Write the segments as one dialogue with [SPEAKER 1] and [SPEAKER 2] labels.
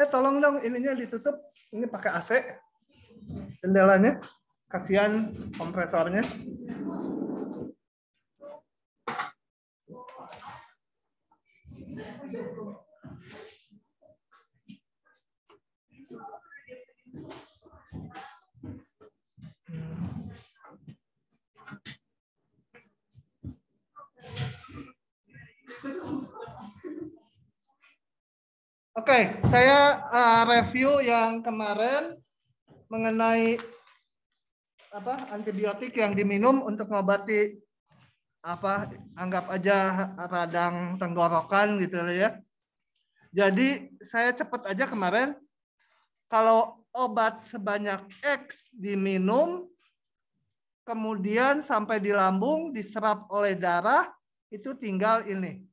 [SPEAKER 1] Tolong dong ininya ditutup. Ini pakai AC. Jendelanya. Kasihan kompresornya. Oke, saya review yang kemarin mengenai antibiotik yang diminum untuk mengobati anggap aja radang tenggorokan gitu ya. Jadi saya cepat aja kemarin, kalau obat sebanyak X diminum, kemudian sampai di lambung diserap oleh darah, itu tinggal ini.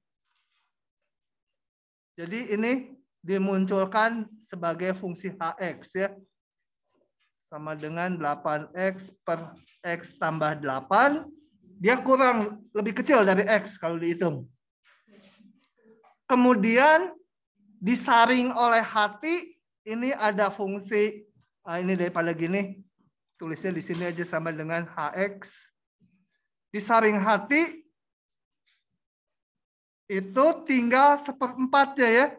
[SPEAKER 1] Jadi ini dimunculkan sebagai fungsi Hx ya. Sama dengan 8X per X tambah 8. Dia kurang, lebih kecil dari X kalau dihitung. Kemudian disaring oleh hati, ini ada fungsi, ini daripada gini, tulisnya di sini aja sama dengan Hx. Disaring hati, itu tinggal 1/4 ya.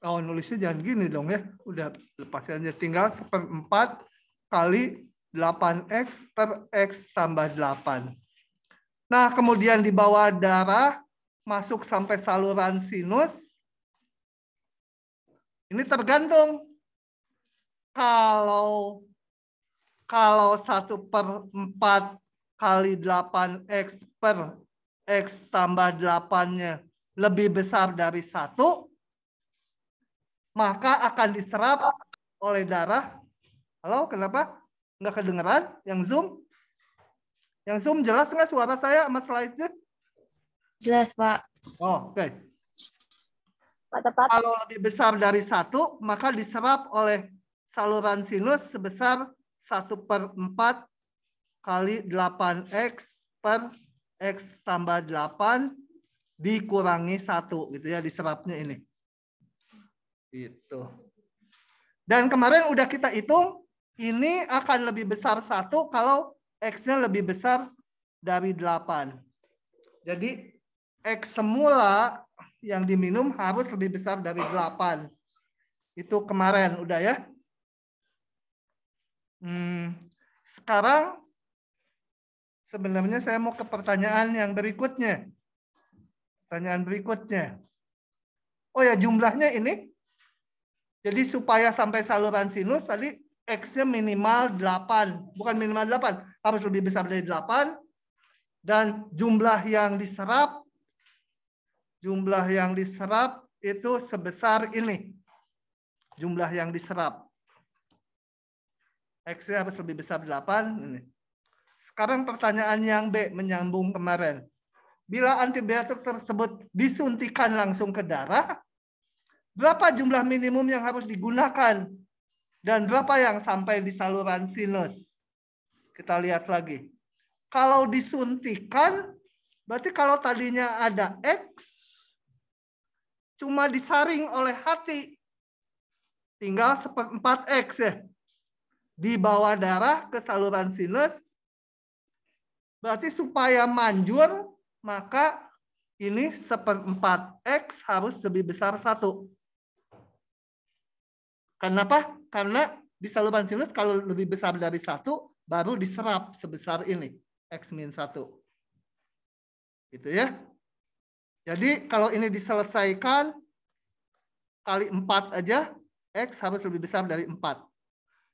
[SPEAKER 1] Oh, nulisnya jangan gini dong ya. Udah lepasin aja. Tinggal 1/4 kali 8X per X tambah 8. Nah, kemudian di bawah darah, masuk sampai saluran sinus. Ini tergantung. Kalau 1/4 kali 8X per X tambah 8-nya lebih besar dari 1, maka akan diserap oleh darah. Halo, kenapa? Nggak kedengeran? Yang Zoom? Yang Zoom jelas nggak suara saya sama slide-nya?
[SPEAKER 2] Jelas, Pak.
[SPEAKER 1] Oh, oke.
[SPEAKER 2] Pak, tepat.
[SPEAKER 1] Kalau lebih besar dari 1, maka diserap oleh saluran sinus sebesar 1/4 kali 8X per X tambah 8 dikurangi 1 gitu ya, diserapnya ini. Gitu. Dan kemarin udah kita hitung, ini akan lebih besar 1 kalau X-nya lebih besar dari 8. Jadi X semula yang diminum harus lebih besar dari 8. Itu kemarin udah ya. Sekarang sebenarnya saya mau ke pertanyaan yang berikutnya. Pertanyaan berikutnya. Oh ya, jumlahnya ini. Jadi supaya sampai saluran sinus tadi X-nya minimal 8. Bukan minimal 8. Harus lebih besar dari 8. Dan jumlah yang diserap itu sebesar ini. Jumlah yang diserap. X-nya harus lebih besar 8. Ini. Sekarang pertanyaan yang B menyambung kemarin. Bila antibiotik tersebut disuntikan langsung ke darah, berapa jumlah minimum yang harus digunakan? Dan berapa yang sampai di saluran sinus? Kita lihat lagi. Kalau disuntikan, berarti kalau tadinya ada X, cuma disaring oleh hati, tinggal 1/4 X ya. Di bawah darah ke saluran sinus, berarti supaya manjur, maka ini 1/4 X harus lebih besar 1. Kenapa? Karena di saluran sinus kalau lebih besar dari 1, baru diserap sebesar ini. X-1. Gitu ya. Jadi kalau ini diselesaikan, kali 4 aja, X harus lebih besar dari 4.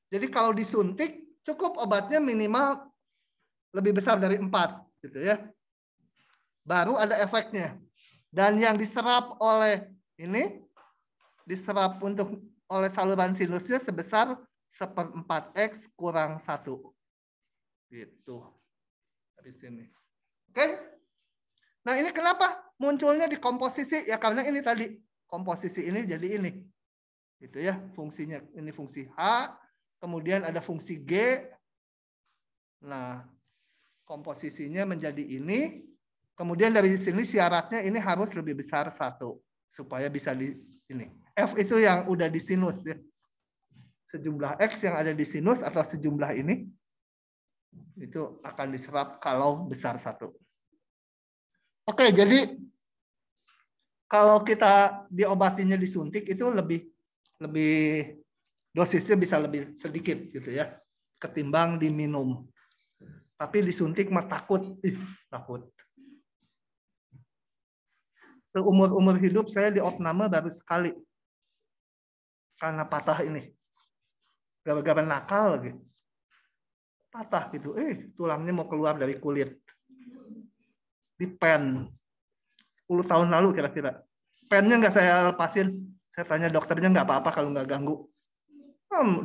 [SPEAKER 1] Jadi kalau disuntik, cukup obatnya minimal lebih besar dari 4. Gitu ya. Baru ada efeknya. Dan yang diserap oleh ini, diserap oleh saluran sinusnya sebesar 1/4 X kurang 1. Gitu. Dari sini. Oke. Nah ini kenapa munculnya di komposisi? Ya karena ini tadi. Komposisi ini jadi ini. Gitu ya. Fungsinya. Ini fungsi H. Kemudian ada fungsi G. Nah. Komposisinya menjadi ini. Kemudian dari sini syaratnya ini harus lebih besar 1. supaya bisa di ini. F itu yang udah di sinus ya. Sejumlah X yang ada di sinus atau sejumlah ini itu akan diserap kalau besar 1. Oke, jadi kalau kita diobatinya disuntik itu lebih dosisnya bisa lebih sedikit gitu ya ketimbang diminum. Tapi disuntik mah takut. Takut. Seumur-umur hidup saya di opname baru sekali. Karena patah ini. Gara-gara nakal lagi. Patah gitu. Tulangnya mau keluar dari kulit. Di pen. 10 tahun lalu kira-kira. Pennya nggak saya lepasin. Saya tanya dokternya nggak apa-apa kalau nggak ganggu.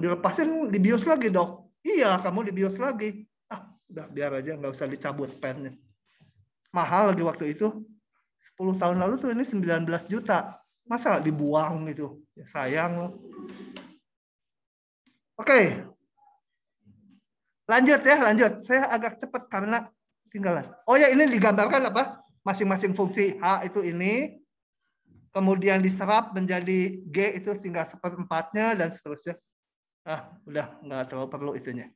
[SPEAKER 1] Dilepasin, dibius lagi dok. Iya, kamu dibius lagi. Udah biar aja, nggak usah dicabut pennya. Mahal lagi waktu itu. 10 tahun lalu tuh ini 19 juta. Masa dibuang gitu? Ya, sayang. Oke. Lanjut ya, lanjut. Saya agak cepat karena tinggalan. Oh ya, ini digambarkan apa? Masing-masing fungsi. H itu ini. Kemudian diserap menjadi G itu tinggal 1/4-nya dan seterusnya. Udah nggak terlalu perlu itunya.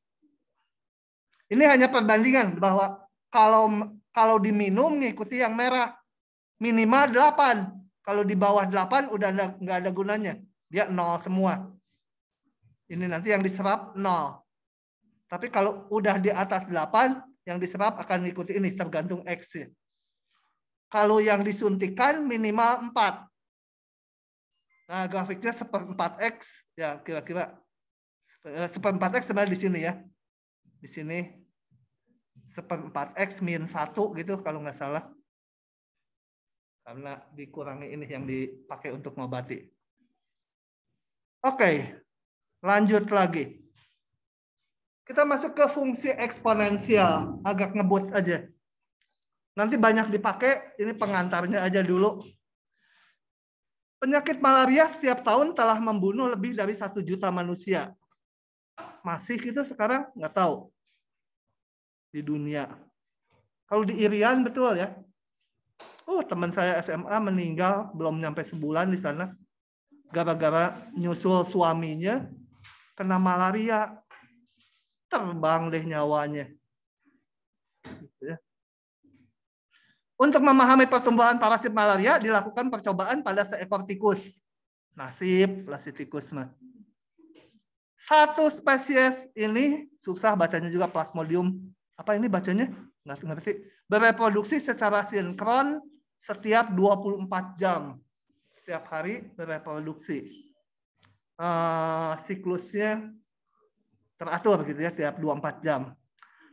[SPEAKER 1] Ini hanya perbandingan bahwa kalau diminum ngikuti yang merah. Minimal 8. Kalau di bawah 8 udah nggak ada gunanya. Dia 0 semua. Ini nanti yang diserap 0. Tapi kalau udah di atas 8, yang diserap akan mengikuti ini, tergantung X. Kalau yang disuntikan minimal 4. Nah, grafiknya 1/4X. Ya, kira-kira 1/4X sebenarnya di sini ya. Di sini 1/4X min 1 gitu kalau nggak salah. Karena dikurangi ini yang dipakai untuk ngobati. Oke, lanjut lagi. Kita masuk ke fungsi eksponensial. Agak ngebut aja. Nanti banyak dipakai, ini pengantarnya aja dulu. Penyakit malaria setiap tahun telah membunuh lebih dari 1 juta manusia. Masih gitu sekarang? Nggak tahu. Di dunia. Kalau di Irian betul ya. Teman saya SMA meninggal belum nyampe sebulan di sana. Gara-gara nyusul suaminya kena malaria. Terbang deh nyawanya. Untuk memahami pertumbuhan parasit malaria dilakukan percobaan pada seekor tikus. Nasib tikus mah. Satu spesies ini susah bacanya juga, Plasmodium. Apa ini bacanya? Nggak ngerti. Bereproduksi secara sinkron setiap 24 jam. Setiap hari bereproduksi. Siklusnya teratur gitu ya, tiap 24 jam.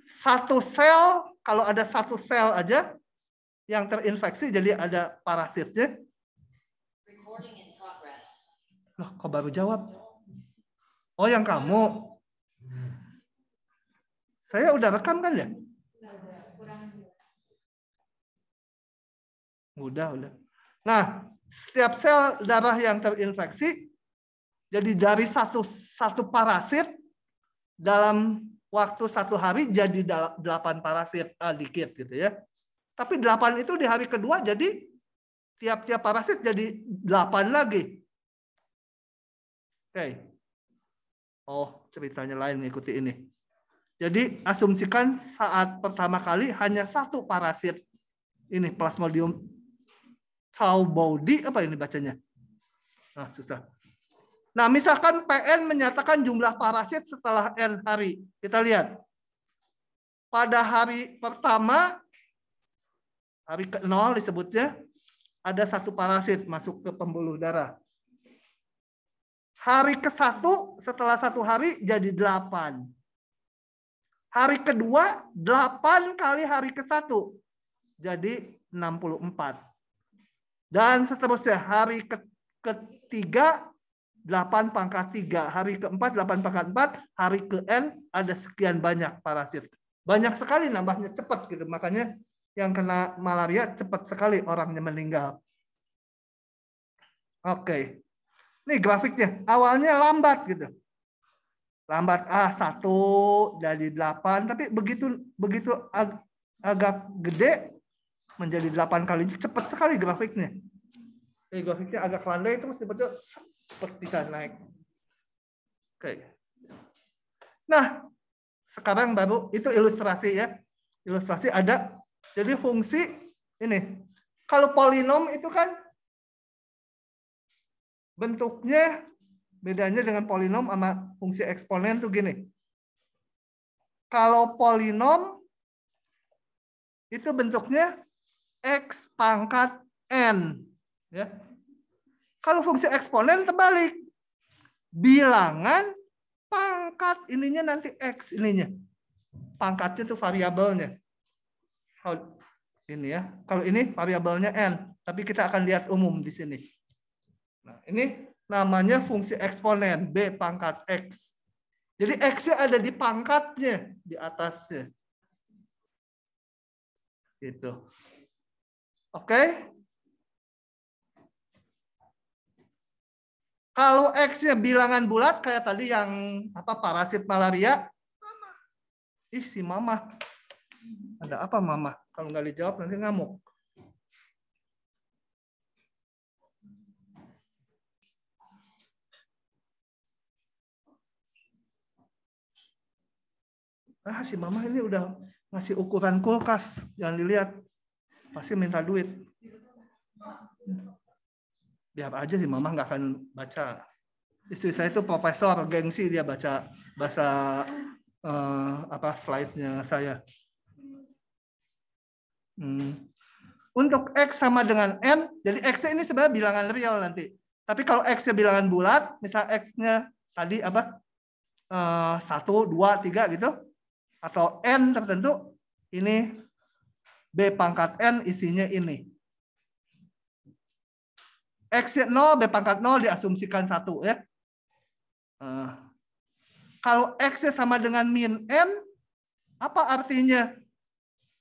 [SPEAKER 1] Satu sel, kalau ada satu sel aja yang terinfeksi, jadi ada parasitnya. Loh, kok baru jawab? Oh, yang kamu. Saya udah rekam kan ya? Udah. Nah, setiap sel darah yang terinfeksi, jadi dari satu parasit, dalam waktu 1 hari jadi 8 parasit, dikit gitu ya. Tapi 8 itu di hari kedua jadi tiap-tiap parasit jadi 8 lagi. Oke. Oh, ceritanya lain ngikuti ini. Jadi asumsikan saat pertama kali hanya 1 parasit. Ini Plasmodium Chaubaudia, apa ini bacanya? Susah. Nah, misalkan PN menyatakan jumlah parasit setelah N hari. Kita lihat. Pada hari pertama, hari ke-0 disebutnya, ada 1 parasit masuk ke pembuluh darah. Hari ke-1 setelah 1 hari jadi 8. Hari kedua 8 kali hari ke-1 jadi 64. Dan seterusnya hari ketiga 8 pangkat 3, hari keempat 8 pangkat 4, hari ke-N ada sekian banyak parasit. Banyak sekali nambahnya cepat gitu. Makanya yang kena malaria cepat sekali orangnya meninggal. Oke. Nih grafiknya. Awalnya lambat gitu. Lambat 1 dari 8, tapi begitu agak gede menjadi 8 kali, cepat sekali grafiknya. grafiknya agak landai terus tiba-tiba bisa naik. Oke. Nah, sekarang baru itu ilustrasi ya. Ilustrasi ada. Jadi fungsi ini. Kalau polinom itu kan bentuknya bedanya dengan polinom sama fungsi eksponen tuh gini. Kalau polinom itu bentuknya x pangkat n. Ya. Kalau fungsi eksponen terbalik. Bilangan pangkat ininya nanti x ininya. Pangkatnya itu variabelnya. Ini ya. Kalau ini variabelnya n, tapi kita akan lihat umum di sini. Nah, ini namanya fungsi eksponen b pangkat x. Jadi x-nya ada di pangkatnya, di atasnya. Gitu. Oke? Kalau X-nya bilangan bulat kayak tadi yang parasit malaria. Ih, si mama. Ada apa mama? Kalau nggak dijawab nanti ngamuk. Si mama ini udah ngasih ukuran kulkas. Jangan dilihat. Pasti minta duit. Biar aja sih mama nggak akan baca. Istri saya itu profesor, gengsi dia baca bahasa slide-nya saya. Untuk X sama dengan N, jadi X ini sebenarnya bilangan real nanti. Tapi kalau X-nya bilangan bulat, misal X-nya tadi 1, 2, 3 gitu, atau N tertentu, ini B pangkat N isinya ini. X-nya 0, B pangkat 0 diasumsikan 1 ya. Kalau X-nya sama dengan min N, apa artinya?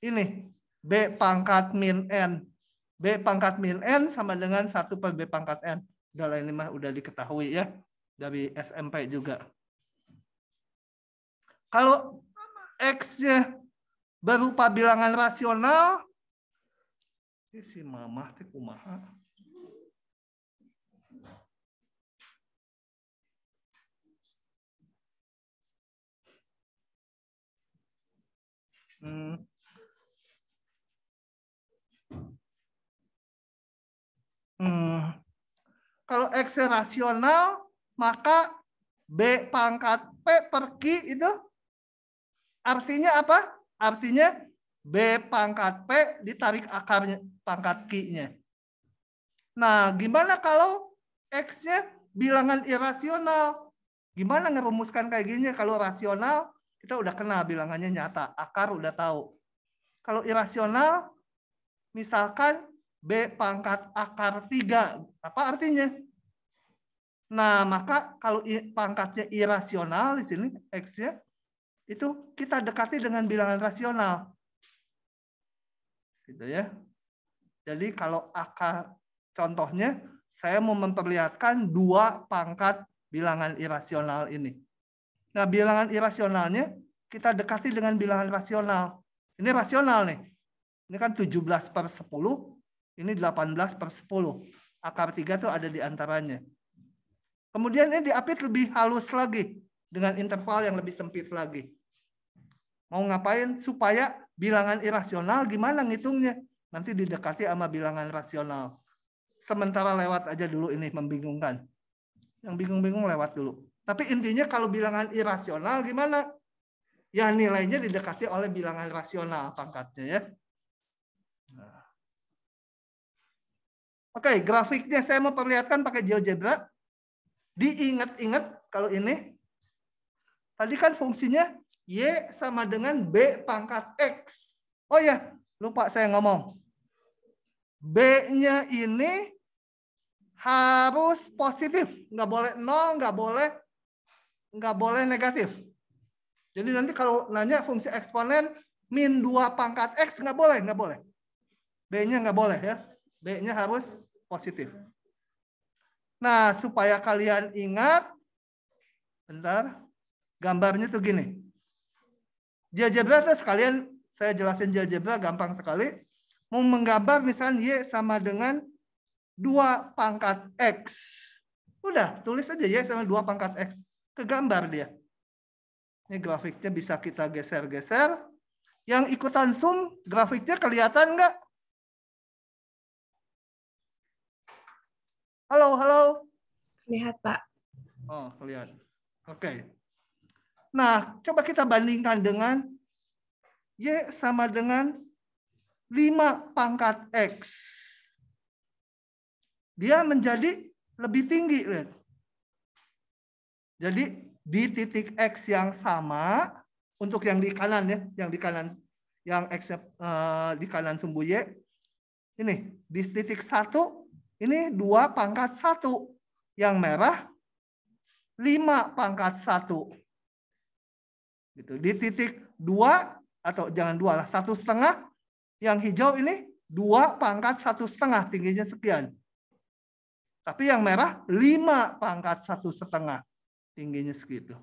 [SPEAKER 1] Ini, B pangkat min N. B pangkat min N sama dengan 1 per B pangkat N. Udah ini mah udah diketahui ya. Dari SMP juga. Kalau X-nya berupa bilangan rasional, ini si mama teh kumaha. Kalau X rasional, maka B pangkat P per Q itu artinya apa? Artinya B pangkat P ditarik akarnya pangkat Q-nya. Nah, gimana kalau X-nya bilangan irasional? Gimana ngerumuskan kayak gini? Kalau rasional, kita udah kenal bilangannya nyata. Akar udah tahu. Kalau irasional, misalkan B pangkat akar 3. Apa artinya? Nah, maka kalau pangkatnya irasional di sini, X-nya, itu kita dekati dengan bilangan rasional. Gitu ya. Jadi kalau akar, contohnya, saya mau memperlihatkan 2 pangkat bilangan irasional ini. Nah, bilangan irasionalnya kita dekati dengan bilangan rasional. Ini rasional nih. Ini kan 17 per 10, ini 18 per 10. Akar 3 itu ada di antaranya. Kemudian ini diapit lebih halus lagi dengan interval yang lebih sempit lagi. Mau ngapain? Supaya bilangan irasional gimana ngitungnya? Nanti didekati sama bilangan rasional. Sementara lewat aja dulu ini membingungkan. Yang bingung-bingung lewat dulu. Tapi intinya kalau bilangan irasional gimana? Ya nilainya didekati oleh bilangan rasional pangkatnya ya. Nah. Oke, grafiknya saya mau perlihatkan pakai GeoGebra. Diingat-ingat kalau ini. Tadi kan fungsinya Y sama dengan B pangkat X. Oh ya, lupa saya ngomong. B-nya ini harus positif. Nggak boleh 0, nggak boleh negatif. Jadi nanti kalau nanya fungsi eksponen min 2 pangkat X, nggak boleh. B-nya nggak boleh ya. B-nya harus positif. Nah, supaya kalian ingat, bentar, gambarnya tuh gini. GeoGebra tuh sekalian saya jelasin GeoGebra gampang sekali. Mau menggambar misalnya Y sama dengan 2 pangkat X. Udah, tulis aja Y sama 2 pangkat X. Kegambar dia. Ini grafiknya bisa kita geser-geser. Yang ikutan zoom, grafiknya kelihatan nggak? Halo, halo.
[SPEAKER 2] Lihat, Pak.
[SPEAKER 1] Oh, kelihatan. Oke. Nah, coba kita bandingkan dengan Y sama dengan 5 pangkat X. Dia menjadi lebih tinggi. Lihat. Jadi di titik X yang sama, untuk yang di kanan ya, yang di kanan, yang X di kanan sumbu Y, ini di titik 1, ini 2 pangkat 1. Yang merah 5 pangkat 1. Gitu. Di titik 2, atau jangan 2 lah, 1,5. Yang hijau ini 2 pangkat 1,5, tingginya sekian. Tapi yang merah 5 pangkat 1,5, tingginya segitu.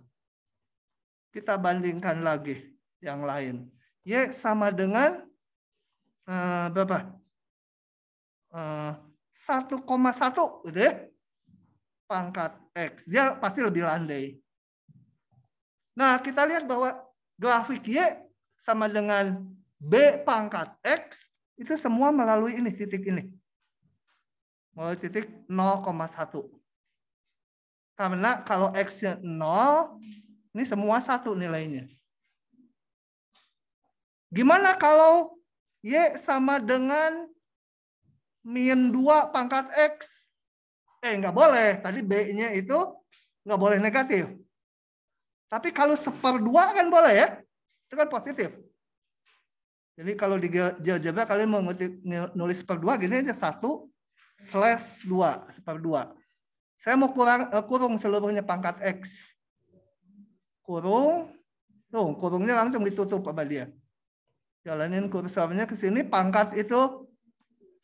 [SPEAKER 1] Kita bandingkan lagi yang lain. Y sama dengan berapa? 1,1 gitu ya. Pangkat X. Dia pasti lebih landai. Nah, kita lihat bahwa grafik Y sama dengan B pangkat X itu semua melalui ini, titik ini. Melalui titik 0,1. Karena kalau X-nya 0, ini semua 1 nilainya. Gimana kalau Y sama dengan min 2 pangkat X? Nggak boleh. Tadi B-nya itu nggak boleh negatif. Tapi kalau 1/2 kan boleh ya? Itu kan positif. Jadi kalau di GeoGebra kalian mau nulis 1/2 gini aja, 1/2, 1/2. Saya mau kurung seluruhnya pangkat X. Kurung. Tuh, kurungnya langsung ditutup sama dia. Jalanin kursornya ke sini, pangkat itu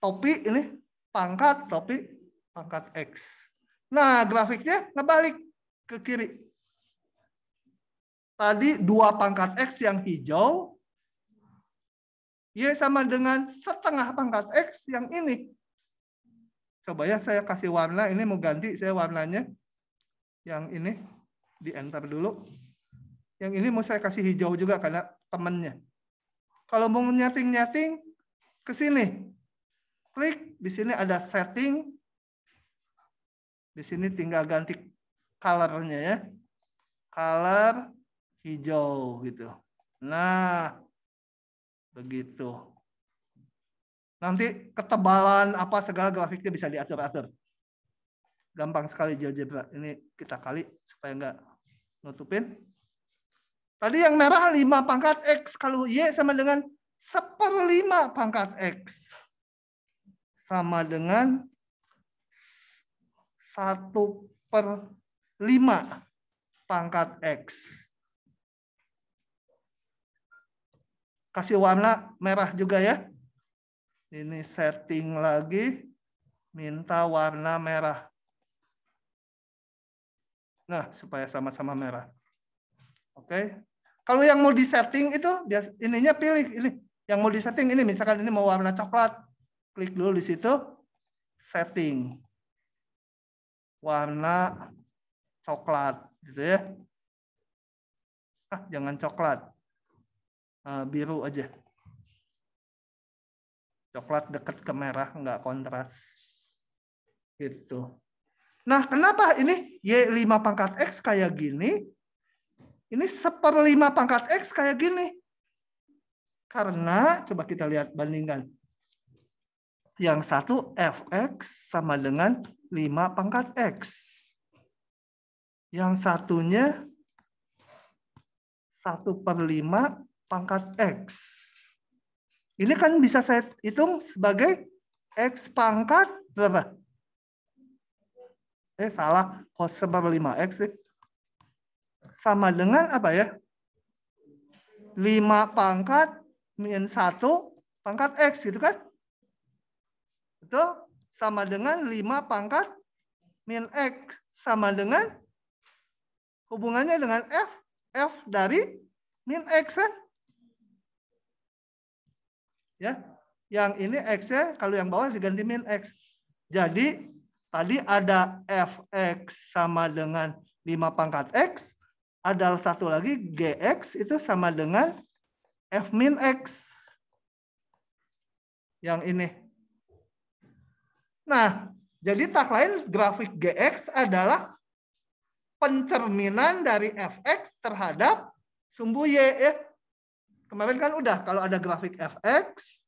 [SPEAKER 1] topi ini, pangkat topi pangkat X. Nah, grafiknya ngebalik ke kiri. Tadi 2 pangkat X yang hijau, Y sama dengan 1/2 pangkat X yang ini. Coba ya saya kasih warna, ini mau ganti saya warnanya. Yang ini di enter dulu. Yang ini mau saya kasih hijau juga karena temennya. Kalau mau nyating-nyating ke sini. Klik, di sini ada setting. Di sini tinggal ganti color-nya ya. Color hijau gitu. Nah, begitu. Nanti ketebalan apa segala grafiknya bisa diatur-atur. Gampang sekali GeoGebra. Ini kita kali supaya nggak nutupin. Tadi yang merah 5 pangkat X. Kalau Y sama dengan 1/5 pangkat X. Sama dengan 1/5 pangkat X. Kasih warna merah juga ya. Ini setting lagi. Minta warna merah. Nah, supaya sama-sama merah. Oke. Kalau yang mau disetting itu ininya pilih ini. Yang mau disetting ini misalkan ini mau warna coklat. Klik dulu di situ. Setting. Warna coklat gitu ya. Jangan coklat. Biru aja. Coklat deket ke merah, nggak kontras. Gitu. Nah, kenapa ini Y5 pangkat X kayak gini? Ini 1/5 pangkat X kayak gini. Karena, coba kita lihat bandingkan. Yang satu Fx sama dengan 5 pangkat X. Yang satunya 1/5 pangkat X. Ini kan bisa saya hitung sebagai X pangkat berapa? Salah. 1/5 X. Sama dengan apa ya? 5 pangkat min 1 pangkat X gitu kan? Itu sama dengan 5 pangkat min X. Sama dengan hubungannya dengan F. F dari min X kan? Ya, yang ini X-nya kalau yang bawah diganti min X. Jadi tadi ada fx sama dengan 5 pangkat x. Ada satu lagi gx itu sama dengan f min x. Yang ini. Nah, jadi tak lain grafik gx adalah pencerminan dari fx terhadap sumbu y ya. Kemarin kan udah kalau ada grafik fx,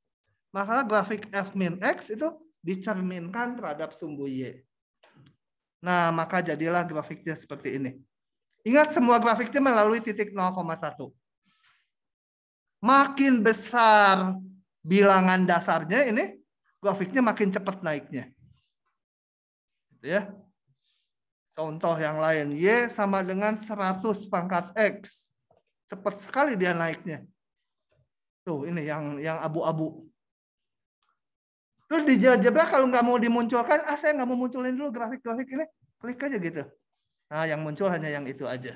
[SPEAKER 1] maka grafik f min x itu dicerminkan terhadap sumbu y. Nah, maka jadilah grafiknya seperti ini. Ingat semua grafiknya melalui titik 0,1. Makin besar bilangan dasarnya ini, grafiknya makin cepat naiknya. Ya. Contoh yang lain, y sama dengan 100 pangkat x. Cepat sekali dia naiknya. Tuh, ini yang abu-abu. Terus di GeoGebra kalau nggak mau dimunculkan, saya nggak mau munculin dulu grafik-grafik ini, klik aja gitu. Nah, yang muncul hanya yang itu aja.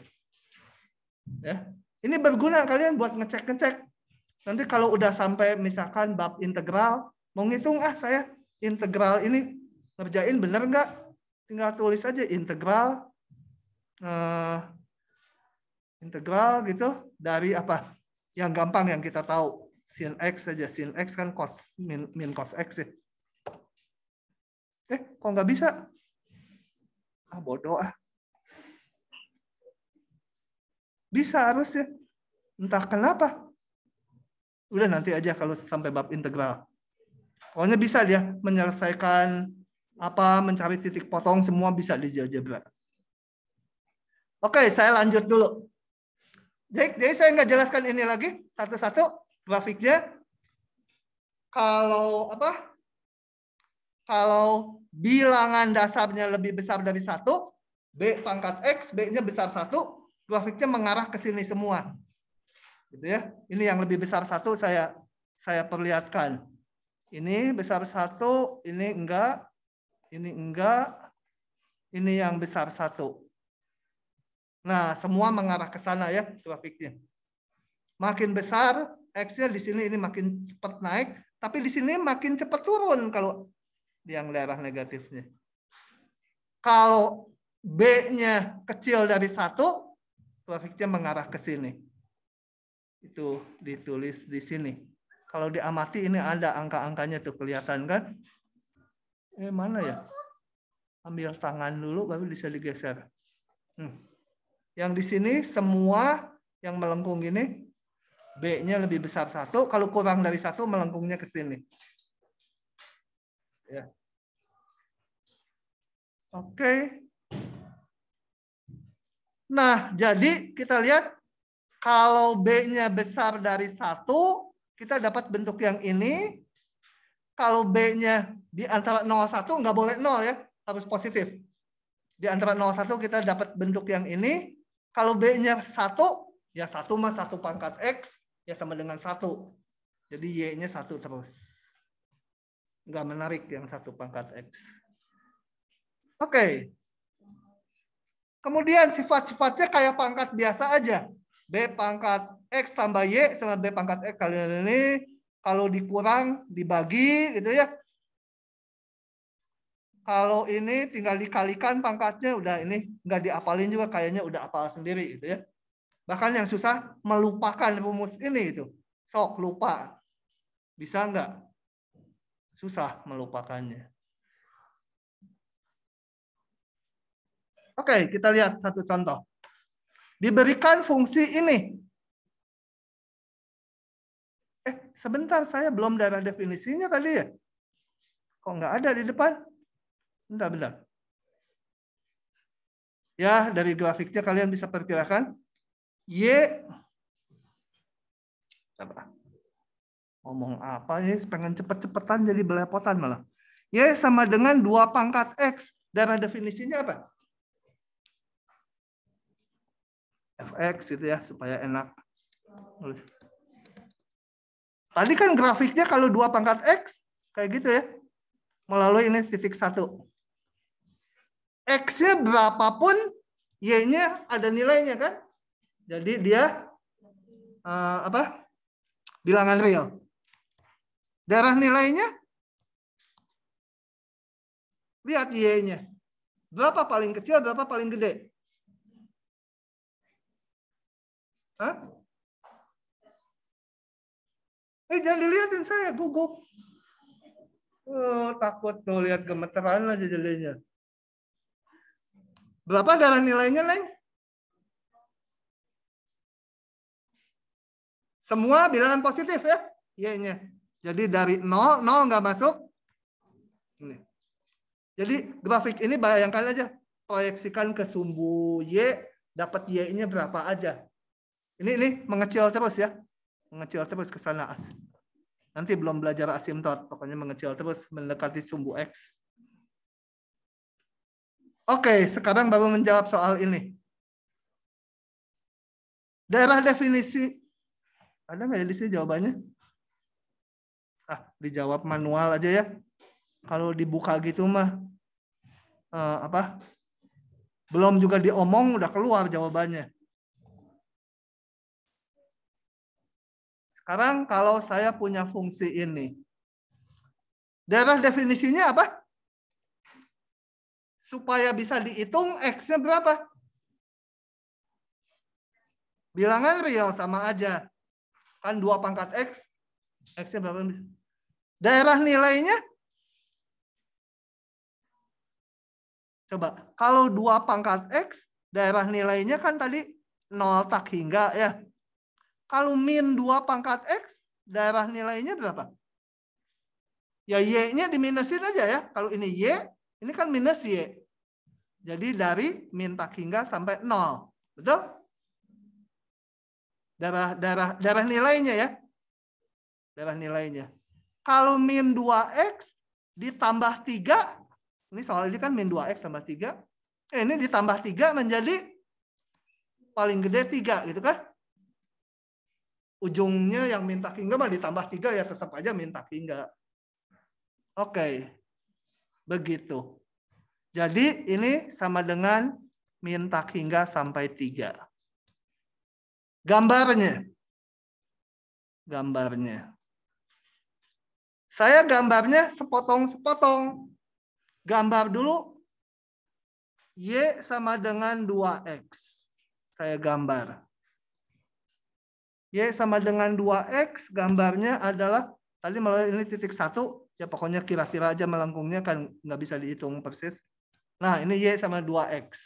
[SPEAKER 1] Ya, ini berguna kalian buat ngecek-ngecek. Nanti kalau udah sampai misalkan bab integral, mau ngitung saya integral ini ngerjain bener nggak? Tinggal tulis aja integral, integral gitu dari apa? Yang gampang yang kita tahu sin x saja, sin x kan cos min cos x ya. Kok nggak bisa? Bodoh ah. Bisa harusnya. Entah kenapa. Udah nanti aja kalau sampai bab integral. Pokoknya bisa dia menyelesaikan apa, mencari titik potong, semua bisa di GeoGebra. Oke, saya lanjut dulu. Jadi saya nggak jelaskan ini lagi satu-satu grafiknya. Kalau apa? Kalau bilangan dasarnya lebih besar dari 1, B pangkat X, B-nya besar 1, grafiknya mengarah ke sini semua. Gitu ya. Ini yang lebih besar 1 saya perlihatkan. Ini besar 1, ini enggak, ini yang besar 1. Nah, semua mengarah ke sana ya grafiknya. Makin besar X-nya di sini ini makin cepat naik, tapi di sini makin cepat turun kalau yang daerah negatifnya. Kalau B-nya kecil dari 1, grafiknya mengarah ke sini. Itu ditulis di sini. Kalau diamati ini ada angka-angkanya tuh kelihatan kan? Mana ya? Ambil tangan dulu baru bisa digeser. Yang di sini semua yang melengkung ini B-nya lebih besar 1. Kalau kurang dari 1 melengkungnya ke sini. Ya. Oke. Nah, jadi kita lihat kalau B-nya besar dari 1, kita dapat bentuk yang ini. Kalau B-nya di antara 0,1 nggak boleh 0 ya, harus positif. Di antara 0,1 kita dapat bentuk yang ini. Kalau B-nya 1, ya 1 mah 1 pangkat X, ya sama dengan 1. Jadi Y-nya 1 terus. Nggak menarik yang 1 pangkat X. Oke. Kemudian sifat-sifatnya kayak pangkat biasa aja. B pangkat X tambah Y sama B pangkat X kali ini. Kalau dikurang, dibagi gitu ya. Kalau ini tinggal dikalikan pangkatnya, udah ini nggak diapalin juga, kayaknya udah apal sendiri gitu ya. Bahkan yang susah melupakan rumus ini itu. Sok lupa. Bisa nggak? Susah melupakannya. Oke, kita lihat satu contoh. Diberikan fungsi ini. Sebentar, saya belum daerah definisinya tadi ya. Kok nggak ada di depan? Bentar. Ya, dari grafiknya kalian bisa perkirakan. Y. Ngomong apa ini? Pengen cepet-cepetan jadi belepotan malah. Y sama dengan 2 pangkat X. Daerah definisinya apa? Fx gitu ya, supaya enak. Tadi kan grafiknya kalau 2 pangkat X, kayak gitu ya. Melalui ini titik 1. X-nya berapapun, Y-nya ada nilainya kan. Jadi dia bilangan real. Daerah nilainya Lihat Y-nya. Berapa paling kecil, berapa paling gede? Hah? Jangan dilihatin saya, gugup. Takut tuh lihat gemeteran aja jadinya. Berapa darah nilainya, Leng? Semua bilangan positif ya, Y-nya. Jadi dari 0 nggak masuk. Ini. Jadi grafik ini bayangkan aja, proyeksikan ke sumbu Y, dapat Y-nya berapa aja. Ini mengecil terus ya. Mengecil terus ke sana. Nanti belum belajar asimtot, pokoknya mengecil terus mendekati sumbu X. Oke, sekarang baru menjawab soal ini. Daerah definisi. Ada nggak ya di sini jawabannya? Dijawab manual aja ya. Kalau dibuka gitu mah belum juga diomong udah keluar jawabannya. Sekarang kalau saya punya fungsi ini. Daerah definisinya apa? Supaya bisa dihitung X-nya berapa? Bilangan real sama aja. Kan 2 pangkat X. X-nya berapa? Daerah nilainya? Coba. Kalau 2 pangkat X, daerah nilainya kan tadi 0 tak hingga ya. Kalau min 2 pangkat X, daerah nilainya berapa? Ya Y-nya diminusin aja ya. Kalau ini Y, ini kan minus Y. Jadi dari min tak hingga sampai 0. Betul? Darah nilainya ya. Darah nilainya. Kalau min 2X ditambah 3, ini soal ini kan min 2X tambah 3. Ini ditambah 3 menjadi paling gede 3 gitu kan. Ujungnya yang min tak hingga mah ditambah 3 ya tetap aja min tak hingga. Oke. Begitu. Jadi ini sama dengan min tak hingga sampai 3. Gambarnya. Saya gambarnya sepotong-sepotong. Gambar dulu Y sama dengan 2X. Saya gambar. Y sama dengan 2X, gambarnya adalah, tadi melalui ini titik 1, ya pokoknya kira-kira aja melengkungnya kan nggak bisa dihitung persis. Nah ini Y sama 2X.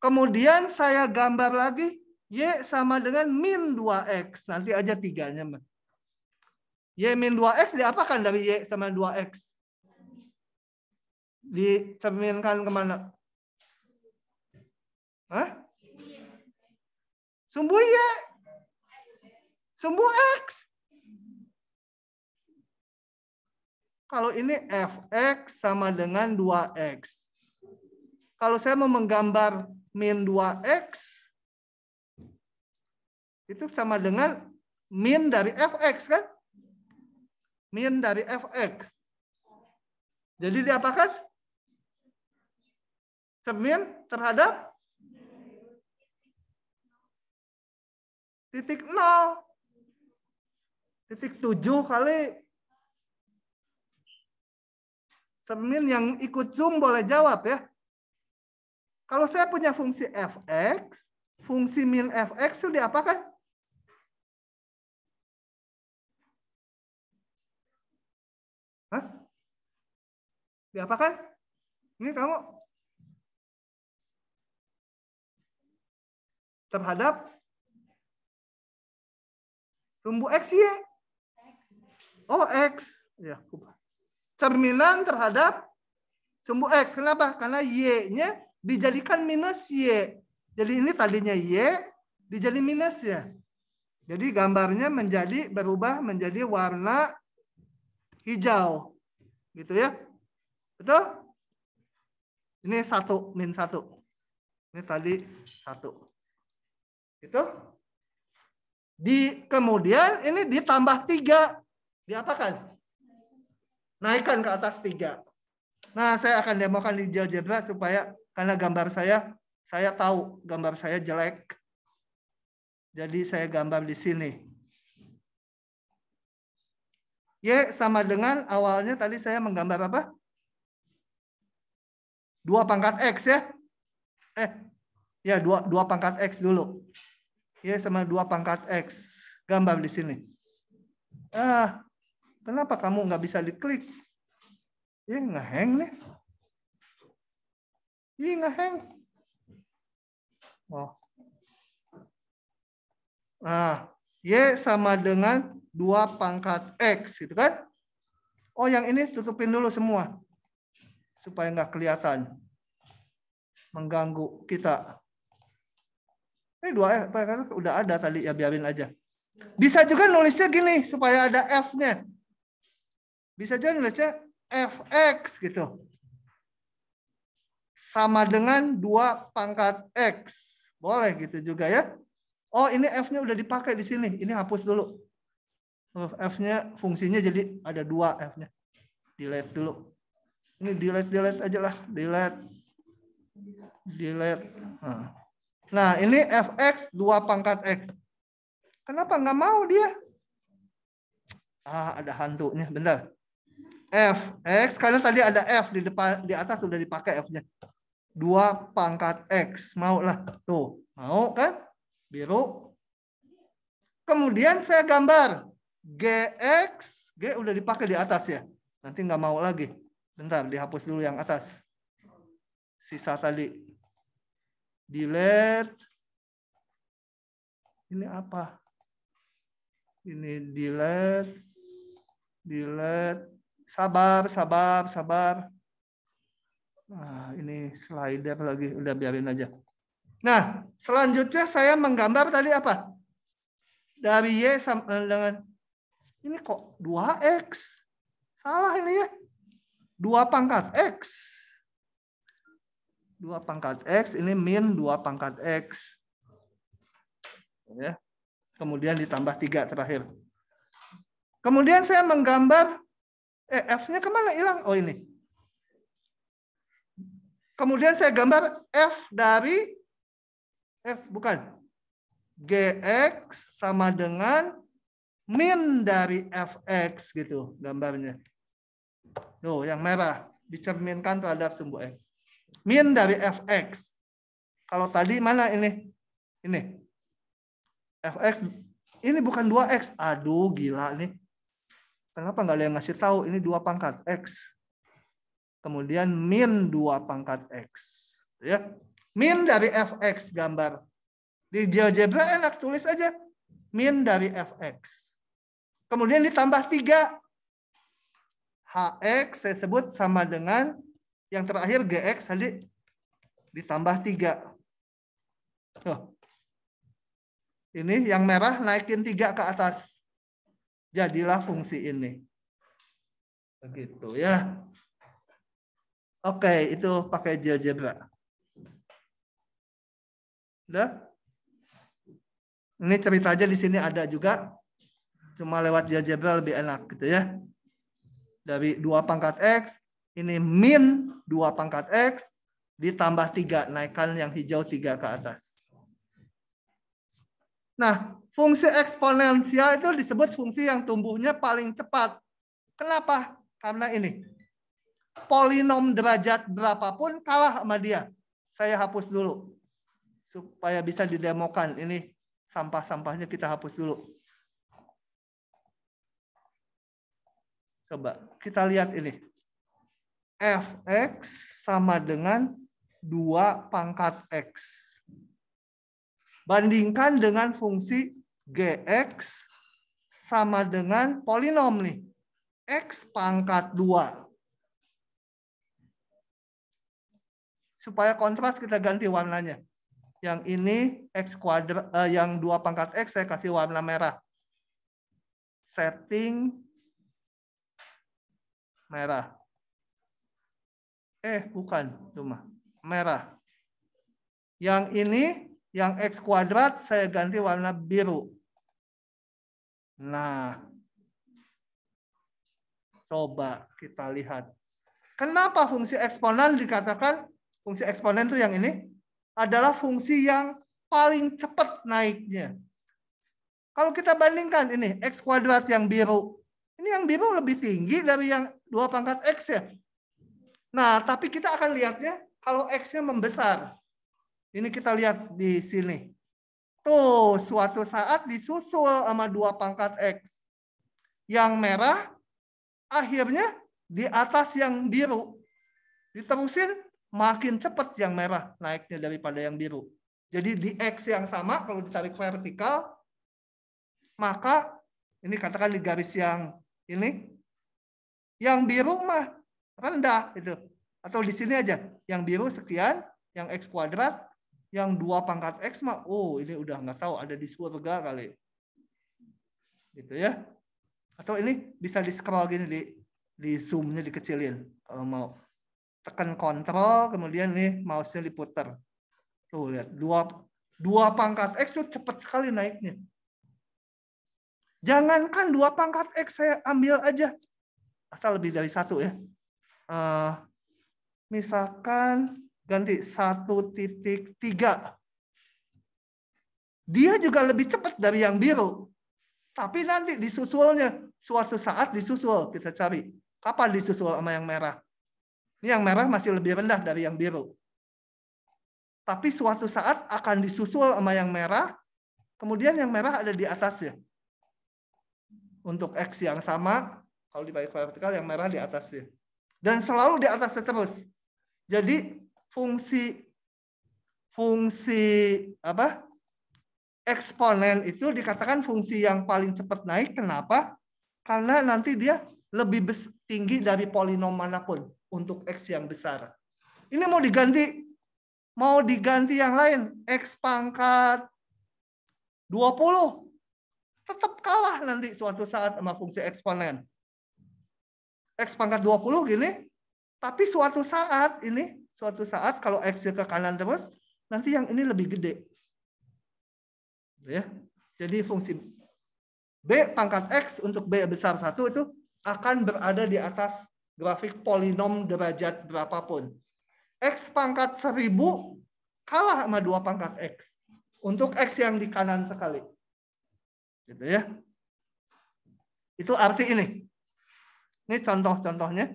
[SPEAKER 1] Kemudian saya gambar lagi, Y sama dengan min 2X. Nanti aja 3-nya. Y min 2X diapakan dari Y sama 2X? Dicerminkan kemana? Hah? Sumbu Y. Sumbu X. Kalau ini Fx sama dengan 2X. Kalau saya mau menggambar min 2X, itu sama dengan min dari Fx kan? Min dari Fx. Jadi diapakan? Cermin terhadap titik 0. Titik 7 kali. Cermin yang ikut zoom boleh jawab ya. Kalau saya punya fungsi Fx, fungsi min Fx itu diapakan? Hah? Diapakan? Ini kamu terhadap sumbu X Y. Oh X. Ya, cerminan terhadap sumbu X. Kenapa? Karena Y-nya dijadikan minus Y. Jadi ini tadinya Y dijadi minus ya. Jadi gambarnya berubah menjadi warna hijau. Gitu ya. Betul? Ini 1, min 1. Ini tadi 1. Gitu. Kemudian ini ditambah 3. Diapakan? Naikkan ke atas 3. Nah, saya akan demokan di GeoGebra supaya karena gambar saya tahu gambar saya jelek. Jadi saya gambar di sini. Y sama dengan awalnya tadi saya menggambar apa? 2 pangkat X ya. Ya 2 pangkat X dulu. Y sama 2 pangkat X. Gambar di sini. Kenapa kamu nggak bisa diklik? Ya ngehang nih. Iya ngehang. Oh. Nah, Y sama dengan 2 pangkat X, gitu kan? Oh, yang ini tutupin dulu semua. Supaya nggak kelihatan. Mengganggu kita. Ini 2 pangkat udah ada tadi, ya biarin aja. Bisa juga nulisnya gini, supaya ada F-nya. Bisa juga nulisnya Fx, gitu. Sama dengan 2 pangkat X. Boleh gitu juga ya. Oh, ini F-nya udah dipakai di sini. Ini hapus dulu. F-nya fungsinya jadi ada 2 F-nya. Delete dulu. Ini delete aja lah. Delete. Nah, ini Fx 2 pangkat X. Kenapa nggak mau dia? Ada hantunya. Bentar. Fx, karena tadi ada F di depan, di atas sudah dipakai F-nya. 2 pangkat X. Mau lah. Tuh. Mau kan? Biru. Kemudian saya gambar GX. G udah dipakai di atas ya. Nanti nggak mau lagi. Bentar, dihapus dulu yang atas. Sisa tadi. Delete. Ini apa? Ini delete. Delete. Sabar. Nah, ini slider lagi. Udah biarin aja. Nah, selanjutnya saya menggambar tadi apa? Dari Y sama dengan ini kok 2X. Salah ini ya. 2 pangkat X. 2 pangkat X, ini min 2 pangkat X. Ya. Kemudian ditambah 3 terakhir. Kemudian saya menggambar, F-nya kemana hilang? Oh ini. Kemudian saya gambar F dari, GX sama dengan min dari Fx gitu gambarnya. Tuh yang merah dicerminkan terhadap sumbu X. Min dari Fx. Kalau tadi mana ini? Ini. Fx ini bukan 2X. Aduh gila nih. Kenapa nggak ada yang ngasih tahu ini 2 pangkat X. Kemudian min 2 pangkat X. Ya. Min dari Fx gambar. Di GeoGebra enak tulis aja. Min dari Fx. Kemudian ditambah 3. Hx saya sebut sama dengan yang terakhir Gx tadi ditambah 3. Ini yang merah naikin 3 ke atas. Jadilah fungsi ini. Begitu ya. Oke, itu pakai GeoGebra. Udah? Ini cerita aja di sini ada juga. Cuma lewat GeoGebra lebih enak gitu ya. Dari 2 pangkat X, ini min 2 pangkat X, ditambah 3. Naikkan yang hijau 3 ke atas. Nah, fungsi eksponensial itu disebut fungsi yang tumbuhnya paling cepat. Kenapa? Karena ini. Polinom derajat berapapun kalah sama dia. Saya hapus dulu. Supaya bisa didemokan. Ini sampah-sampahnya kita hapus dulu. Coba kita lihat ini. Fx sama dengan 2 pangkat X. Bandingkan dengan fungsi Gx sama dengan polinom nih. X pangkat 2. Supaya kontras kita ganti warnanya. Yang ini X kuadrat, yang 2 pangkat X saya kasih warna merah. Setting merah. Bukan, cuma merah. Yang ini, yang X kuadrat saya ganti warna biru. Nah, coba kita lihat. Kenapa fungsi eksponen dikatakan fungsi eksponen itu yang ini adalah fungsi yang paling cepat naiknya. Kalau kita bandingkan ini X kuadrat yang biru. Ini yang biru lebih tinggi dari yang 2 pangkat X ya. Nah, tapi kita akan lihatnya kalau X-nya membesar. Ini kita lihat di sini. Tuh, suatu saat disusul sama 2 pangkat X. Yang merah akhirnya di atas yang biru. Diterusin makin cepat yang merah naiknya daripada yang biru. Jadi di X yang sama kalau ditarik vertikal, maka ini katakan di garis yang ini, yang biru mah rendah itu. Atau di sini aja, yang biru sekian, yang X kuadrat, yang 2 pangkat X mah, oh ini udah nggak tahu ada di surga kali. Gitu ya. Atau ini bisa di scroll gini, di zoom-nya dikecilin kalau mau. Tekan kontrol, kemudian nih mouse-nya diputar. Tuh lihat, 2 pangkat X itu cepat sekali naiknya. Jangankan 2 pangkat X, saya ambil aja asal lebih dari 1 ya. Misalkan ganti 1.3. Dia juga lebih cepat dari yang biru. Tapi nanti disusulnya, suatu saat disusul, kita cari. Kapan disusul sama yang merah? Ini yang merah masih lebih rendah dari yang biru. Tapi suatu saat akan disusul sama yang merah, kemudian yang merah ada di atasnya. Untuk X yang sama, kalau dibalik vertikal, yang merah di atasnya. Dan selalu di atasnya terus. Jadi fungsi apa? Eksponen itu dikatakan fungsi yang paling cepat naik. Kenapa? Karena nanti dia lebih tinggi dari polinom manapun untuk X yang besar. Ini mau diganti yang lain. X pangkat 20. Tetap kalah nanti suatu saat sama fungsi eksponen. X pangkat 20 gini. Tapi suatu saat kalau X ke kanan terus, nanti yang ini lebih gede. Ya. Jadi fungsi B pangkat X untuk B besar 1 itu akan berada di atas grafik polinom derajat berapapun. X pangkat 1000 kalah sama 2 pangkat X. Untuk X yang di kanan sekali. Gitu ya. Itu arti ini. Ini contoh-contohnya.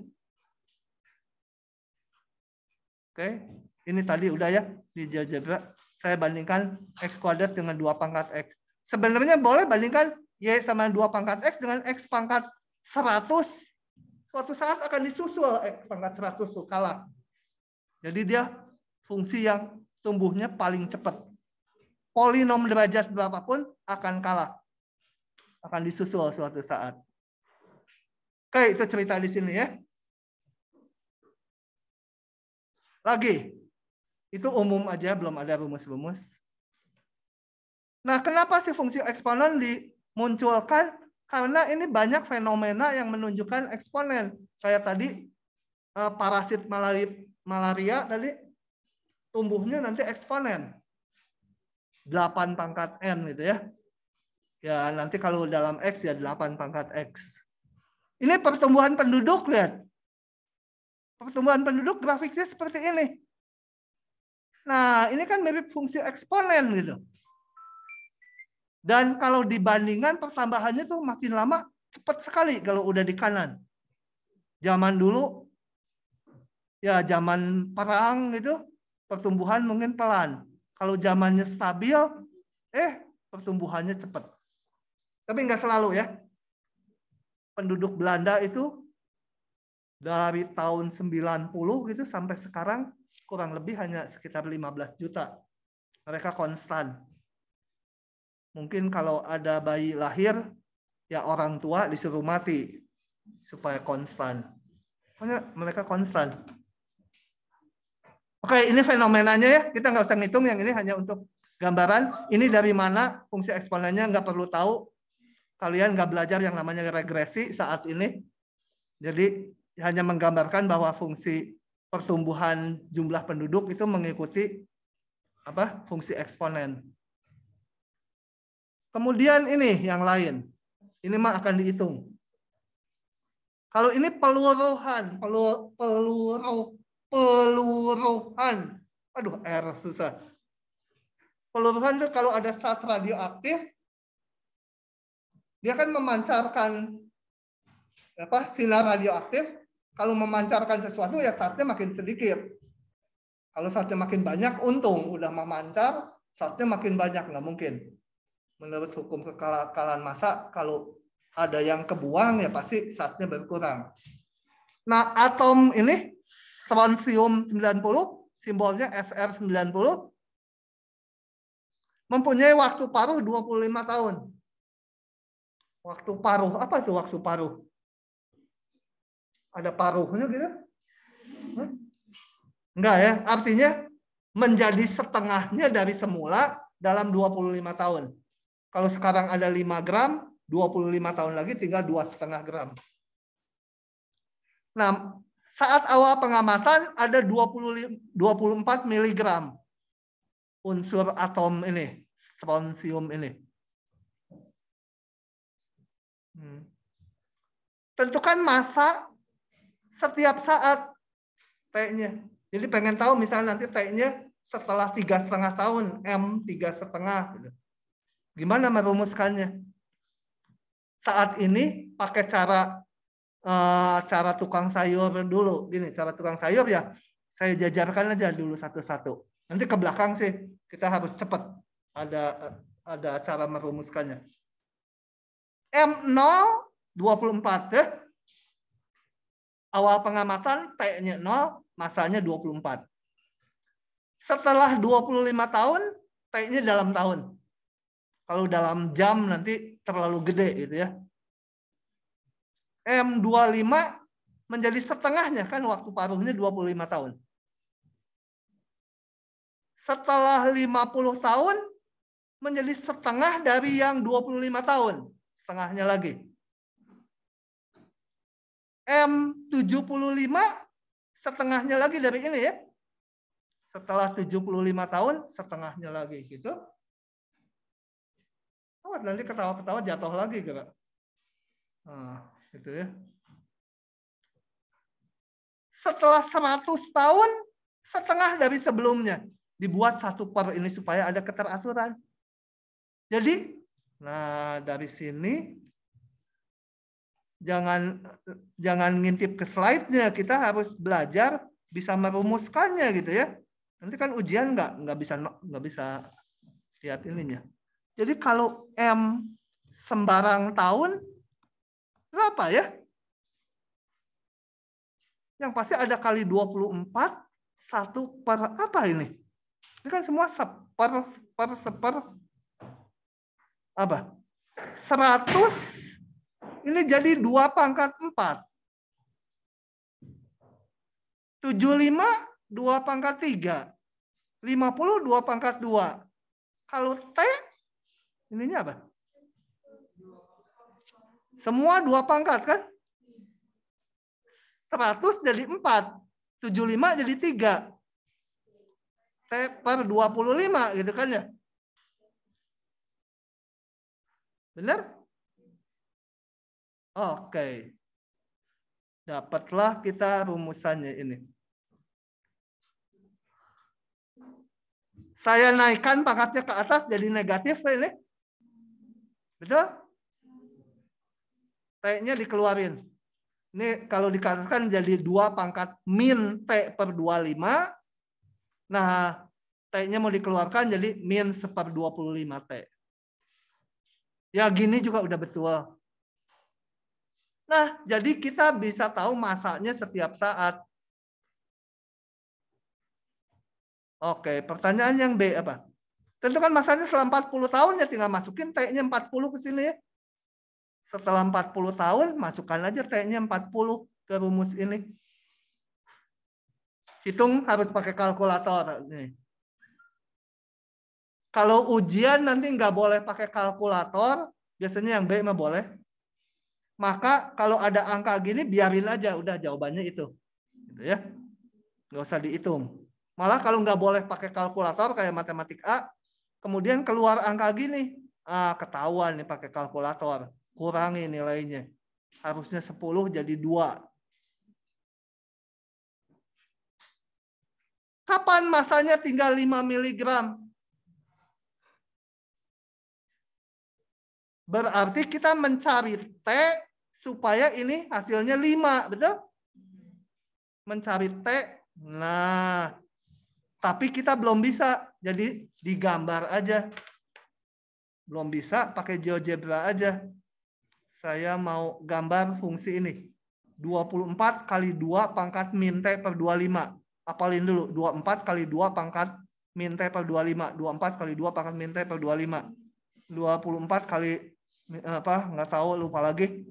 [SPEAKER 1] Oke. Ini tadi udah ya di GeoGebra. Saya bandingkan X kuadrat dengan 2 pangkat X. Sebenarnya boleh bandingkan Y sama 2 pangkat X dengan X pangkat 100. Suatu saat akan disusul X pangkat 100 tuh kalah. Jadi dia fungsi yang tumbuhnya paling cepat. Polinom derajat berapapun akan kalah. Akan disusul suatu saat. Oke, itu cerita di sini ya. Lagi. Itu umum aja, belum ada rumus-rumus. Nah, kenapa sih fungsi eksponen dimunculkan? Karena ini banyak fenomena yang menunjukkan eksponen. Kayak tadi, parasit malaria tadi, tumbuhnya nanti eksponen. 8 pangkat N gitu ya. Ya, nanti kalau dalam X ya 8 pangkat X. Ini pertumbuhan penduduk, lihat. Pertumbuhan penduduk grafiknya seperti ini. Nah, ini kan mirip fungsi eksponen gitu. Dan kalau dibandingkan pertambahannya tuh makin lama cepat sekali kalau udah di kanan. Zaman dulu, ya zaman perang gitu, pertumbuhan mungkin pelan. Kalau zamannya stabil, pertumbuhannya cepat. Tapi nggak selalu ya. Penduduk Belanda itu dari tahun 90 gitu sampai sekarang kurang lebih hanya sekitar 15 juta. Mereka konstan. Mungkin kalau ada bayi lahir, ya orang tua disuruh mati supaya konstan. Pokoknya mereka konstan. Oke, ini fenomenanya ya. Kita nggak usah ngitung, yang ini hanya untuk gambaran. Ini dari mana fungsi eksponennya nggak perlu tahu. Kalian nggak belajar yang namanya regresi saat ini. Jadi hanya menggambarkan bahwa fungsi pertumbuhan jumlah penduduk itu mengikuti fungsi eksponen. Kemudian ini yang lain. Ini mah akan dihitung. Kalau ini peluruhan. Aduh, R susah. Peluruhan itu kalau ada zat radioaktif, dia kan memancarkan sinar radioaktif. Kalau memancarkan sesuatu ya zatnya makin sedikit. Kalau saatnya makin banyak, untung udah memancar, saatnya makin banyak, nggak mungkin. Menurut hukum kekekalan massa, kalau ada yang kebuang ya pasti saatnya berkurang. Nah, atom ini strontium 90, simbolnya Sr90, mempunyai waktu paruh 25 tahun. Waktu paruh, apa itu waktu paruh? Ada paruhnya gitu? Enggak ya, artinya menjadi setengahnya dari semula dalam 25 tahun. Kalau sekarang ada 5 gram, 25 tahun lagi tinggal 2,5 gram. Nah, saat awal pengamatan ada 24 miligram unsur atom ini, strontium ini. Tentukan massa setiap saat T-nya. Jadi pengen tahu misalnya nanti T-nya setelah 3,5 tahun, M 3,5. Gitu. Gimana merumuskannya? Saat ini pakai cara tukang sayur dulu. Gini, cara tukang sayur ya saya jajarkan aja dulu satu-satu. Nanti ke belakang sih kita harus cepat. Ada cara merumuskannya. M0 24 ya. Awal pengamatan T-nya 0, masanya 24. Setelah 25 tahun, T-nya dalam tahun. Kalau dalam jam nanti terlalu gede gitu ya. M25 menjadi setengahnya kan waktu paruhnya 25 tahun. Setelah 50 tahun menjadi setengah dari yang 25 tahun. Setengahnya lagi. M75 setengahnya lagi dari ini ya. Setelah 75 tahun setengahnya lagi gitu. Oh, nanti ketawa-ketawa jatuh lagi gitu. Nah, gitu ya. Setelah 100 tahun setengah dari sebelumnya. Dibuat 1/per ini supaya ada keteraturan. Jadi, nah dari sini jangan ngintip ke slide-nya, kita harus belajar bisa merumuskannya gitu ya. Nanti kan ujian nggak bisa lihat ininya. Jadi kalau M sembarang tahun berapa ya? Yang pasti ada kali 24, 1/per apa ini? Ini kan semua seper apa? 100 ini jadi 2/4. 75 2/3. 50 2/2. Kalau T ininya apa? Semua 2/4 kan? 100 jadi 4. 75 jadi 3. T/25 gitu kan ya? Benar? Oke. Dapatlah kita rumusannya ini. Saya naikkan pangkatnya ke atas jadi negatif ini. Betul? T-nya dikeluarin. Ini kalau dikatakan jadi 2/min T/25. Nah, T-nya mau dikeluarkan jadi min 1/25 T. Ya gini juga udah betul. Nah, jadi kita bisa tahu masanya setiap saat. Oke, pertanyaan yang B apa? Tentukan masanya setelah 40 tahun ya tinggal masukin T-nya 40 ke sini ya. Setelah 40 tahun masukkan aja T-nya 40 ke rumus ini. Hitung harus pakai kalkulator nih. Kalau ujian nanti nggak boleh pakai kalkulator, biasanya yang B mah boleh. Maka kalau ada angka gini biarin aja, udah jawabannya itu, gitu ya, nggak usah dihitung. Malah kalau nggak boleh pakai kalkulator kayak matematik A, kemudian keluar angka gini, ketahuan nih pakai kalkulator, kurangi nilainya, harusnya 10 jadi 2. Kapan masanya tinggal 5 miligram? Berarti kita mencari T supaya ini hasilnya 5, betul? Mencari T. Nah, Tapi kita belum bisa, jadi digambar aja. Belum bisa, pakai GeoGebra aja. Saya mau gambar fungsi ini. 24 kali 2 pangkat min T per 25. Apalin dulu, 24 kali 2 pangkat min T per 25. 24 kali 2 pangkat min T per 25. 24 kali, apa, nggak tahu, lupa lagi.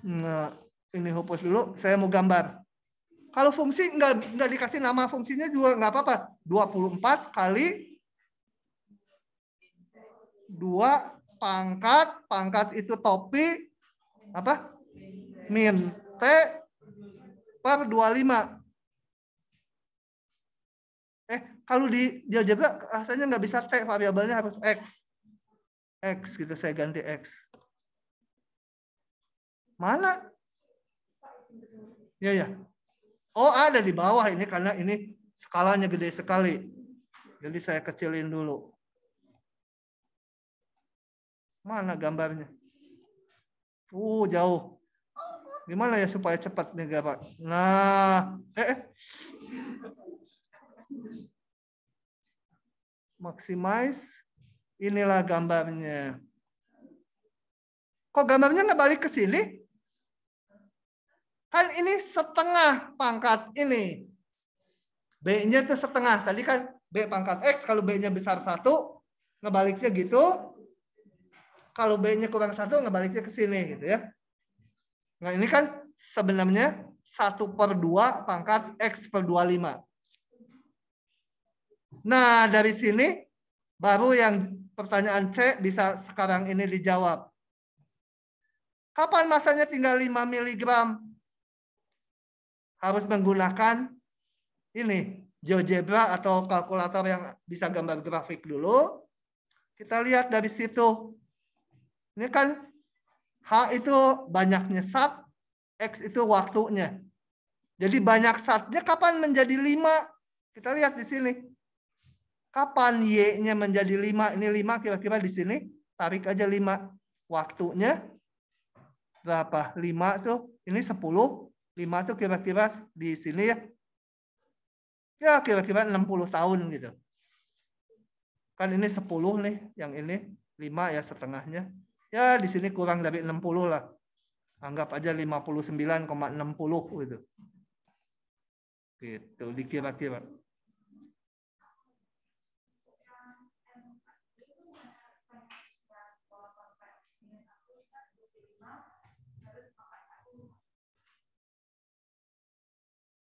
[SPEAKER 1] Nah, ini hapus dulu, saya mau gambar. Kalau fungsi nggak dikasih nama fungsinya juga nggak apa-apa. 24 kali 2 pangkat itu topi apa? Min T per 25. Kalau di GeoGebra rasanya nggak bisa T, variabelnya harus X. X gitu, saya ganti X. Mana? Ya. Oh, ada di bawah ini karena ini skalanya gede sekali. Jadi saya kecilin dulu. Mana gambarnya? Jauh. Gimana ya supaya cepat nih, Pak? Nah, maximize. Inilah gambarnya. Kok gambarnya nggak balik ke sini? Kan ini setengah pangkat ini. B-nya itu setengah. Tadi kan B pangkat X, kalau B-nya besar 1, ngebaliknya gitu. Kalau B-nya kurang 1, ngebaliknya ke sini gitu ya. Nah, ini kan sebenarnya 1/2 pangkat X per 25. Nah, dari sini baru yang pertanyaan C bisa sekarang ini dijawab. Kapan masanya tinggal 5 mg? Harus menggunakan ini, GeoGebra atau kalkulator yang bisa gambar grafik dulu. Kita lihat dari situ. Ini kan H itu banyaknya sat, X itu waktunya. Jadi banyak satnya kapan menjadi 5? Kita lihat di sini. Kapan Y-nya menjadi 5? Ini 5 kira-kira di sini. Tarik aja 5. Waktunya berapa? 5 tuh. Ini 10. 5 tuh kira-kira di sini ya. Ya kira-kira 60 tahun gitu. Kan ini 10 nih. Yang ini 5 ya setengahnya. Ya di sini kurang dari 60 lah. Anggap aja 59,60 gitu. Gitu dikira-kira.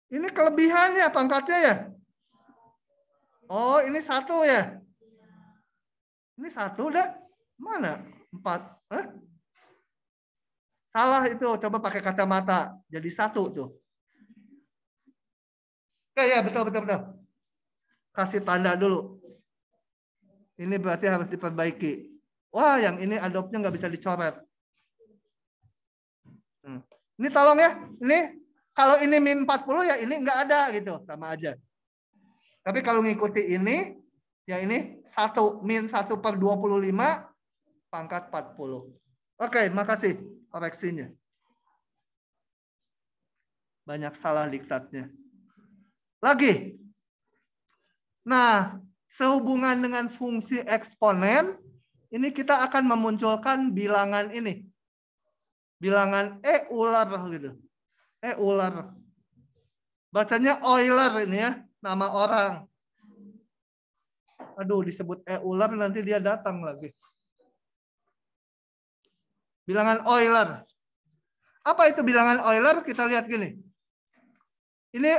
[SPEAKER 1] Ini kelebihannya pangkatnya ya. Oh, ini 1 ya. Ini 1 udah. Mana? 4. Salah itu. Coba pakai kacamata. Jadi 1 tuh. Ya, betul. Kasih tanda dulu. Ini berarti harus diperbaiki. Wah, yang ini adoptnya nggak bisa dicoret. Ini tolong ya. Ini kalau ini min 40 ya ini nggak ada gitu. Sama aja. Tapi kalau ngikuti ini, ya ini 1 min 1/25 pangkat 40. Oke, makasih koreksinya. Banyak salah diktatnya. Lagi. Nah, sehubungan dengan fungsi eksponen, ini kita akan memunculkan bilangan ini. Bilangan Euler gitu. Euler. Bacanya Euler ini ya, nama orang. Aduh, disebut Euler nanti dia datang lagi. Bilangan Euler. Apa itu bilangan Euler? Kita lihat gini. Ini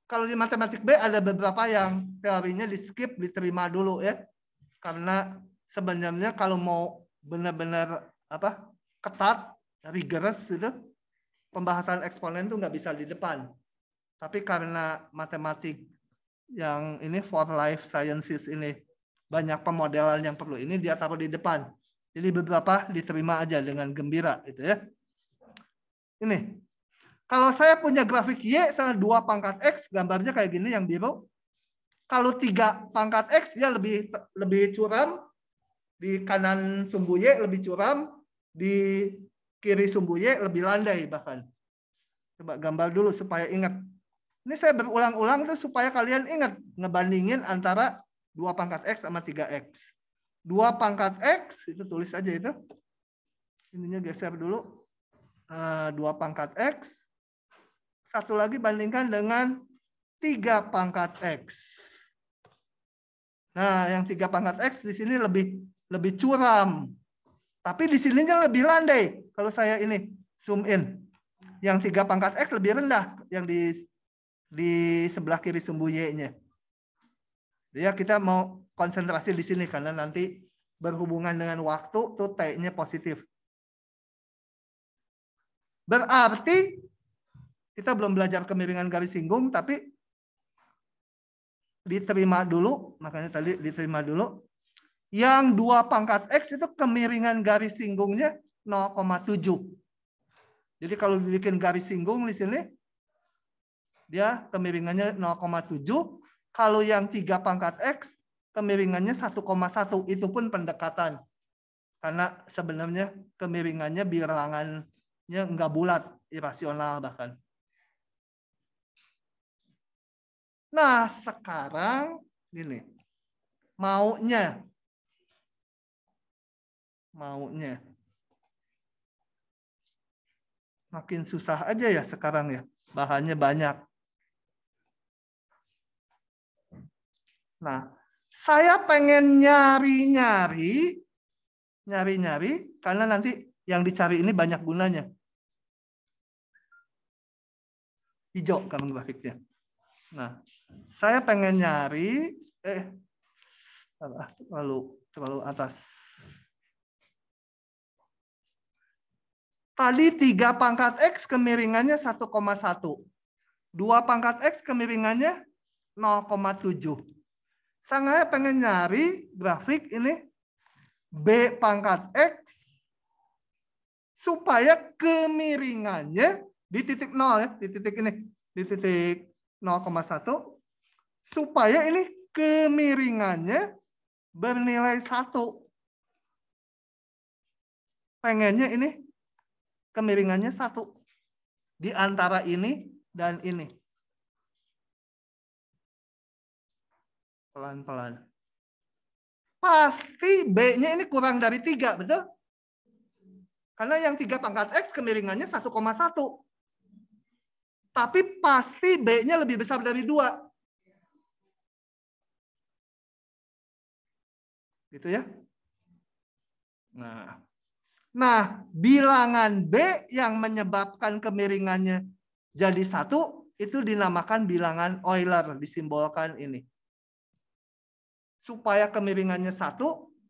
[SPEAKER 1] kalau di matematik B ada beberapa yang teorinya di skip, diterima dulu ya. Karena sebenarnya kalau mau benar-benar ketat, rigorous itu, pembahasan eksponen itu nggak bisa di depan. Tapi karena matematik yang ini for life sciences ini banyak pemodelan yang perlu ini, dia taruh di depan. Jadi beberapa diterima aja dengan gembira itu ya. Ini. Kalau saya punya grafik Y sama 2 pangkat X, gambarnya kayak gini yang biru. Kalau 3 pangkat X ya lebih curam. Di kanan sumbu Y lebih curam. Di kiri sumbu Y lebih landai bahkan. Coba gambar dulu supaya ingat. Ini saya berulang-ulang tuh supaya kalian ingat ngebandingin antara 2 pangkat X sama 3X. 2 pangkat X, itu tulis aja itu. Ininya geser dulu. 2 pangkat X. Satu lagi bandingkan dengan 3 pangkat X. Nah, yang 3 pangkat X di sini lebih curam. Tapi di sininya lebih landai. Kalau saya ini zoom in. Yang 3 pangkat X lebih rendah yang di sebelah kiri sumbu Y-nya. Ya, kita mau konsentrasi di sini karena nanti berhubungan dengan waktu tuh T-nya positif. Berarti kita belum belajar kemiringan garis singgung, tapi diterima dulu, makanya tadi diterima dulu. Yang 2 pangkat X itu kemiringan garis singgungnya 0,7. Jadi kalau dibikin garis singgung di sini, dia kemiringannya 0,7. Kalau yang 3 pangkat X, kemiringannya 1,1. Itu pun pendekatan. Karena sebenarnya kemiringannya bilangannya enggak bulat, irasional bahkan. Nah, sekarang gini. Maunya. Makin susah aja ya sekarang ya. Bahannya banyak. Nah, saya pengen nyari-nyari karena nanti yang dicari ini banyak gunanya. Hijau kan grafiknya. Nah, saya pengen nyari terlalu atas. Tadi 3 pangkat X kemiringannya 1,1. 2 pangkat X kemiringannya 0,7. Saya pengen nyari grafik ini B pangkat X supaya kemiringannya di titik 0 ya, di titik ini, di titik 0,1 supaya ini kemiringannya bernilai 1. Pengennya ini kemiringannya 1 di antara ini dan ini. Pelan-pelan. Pasti B-nya ini kurang dari 3, betul? Karena yang 3 pangkat X kemiringannya 1,1. Tapi pasti B-nya lebih besar dari 2. Gitu ya. Nah, bilangan B yang menyebabkan kemiringannya jadi 1 itu dinamakan bilangan Euler, disimbolkan ini. Supaya kemiringannya 1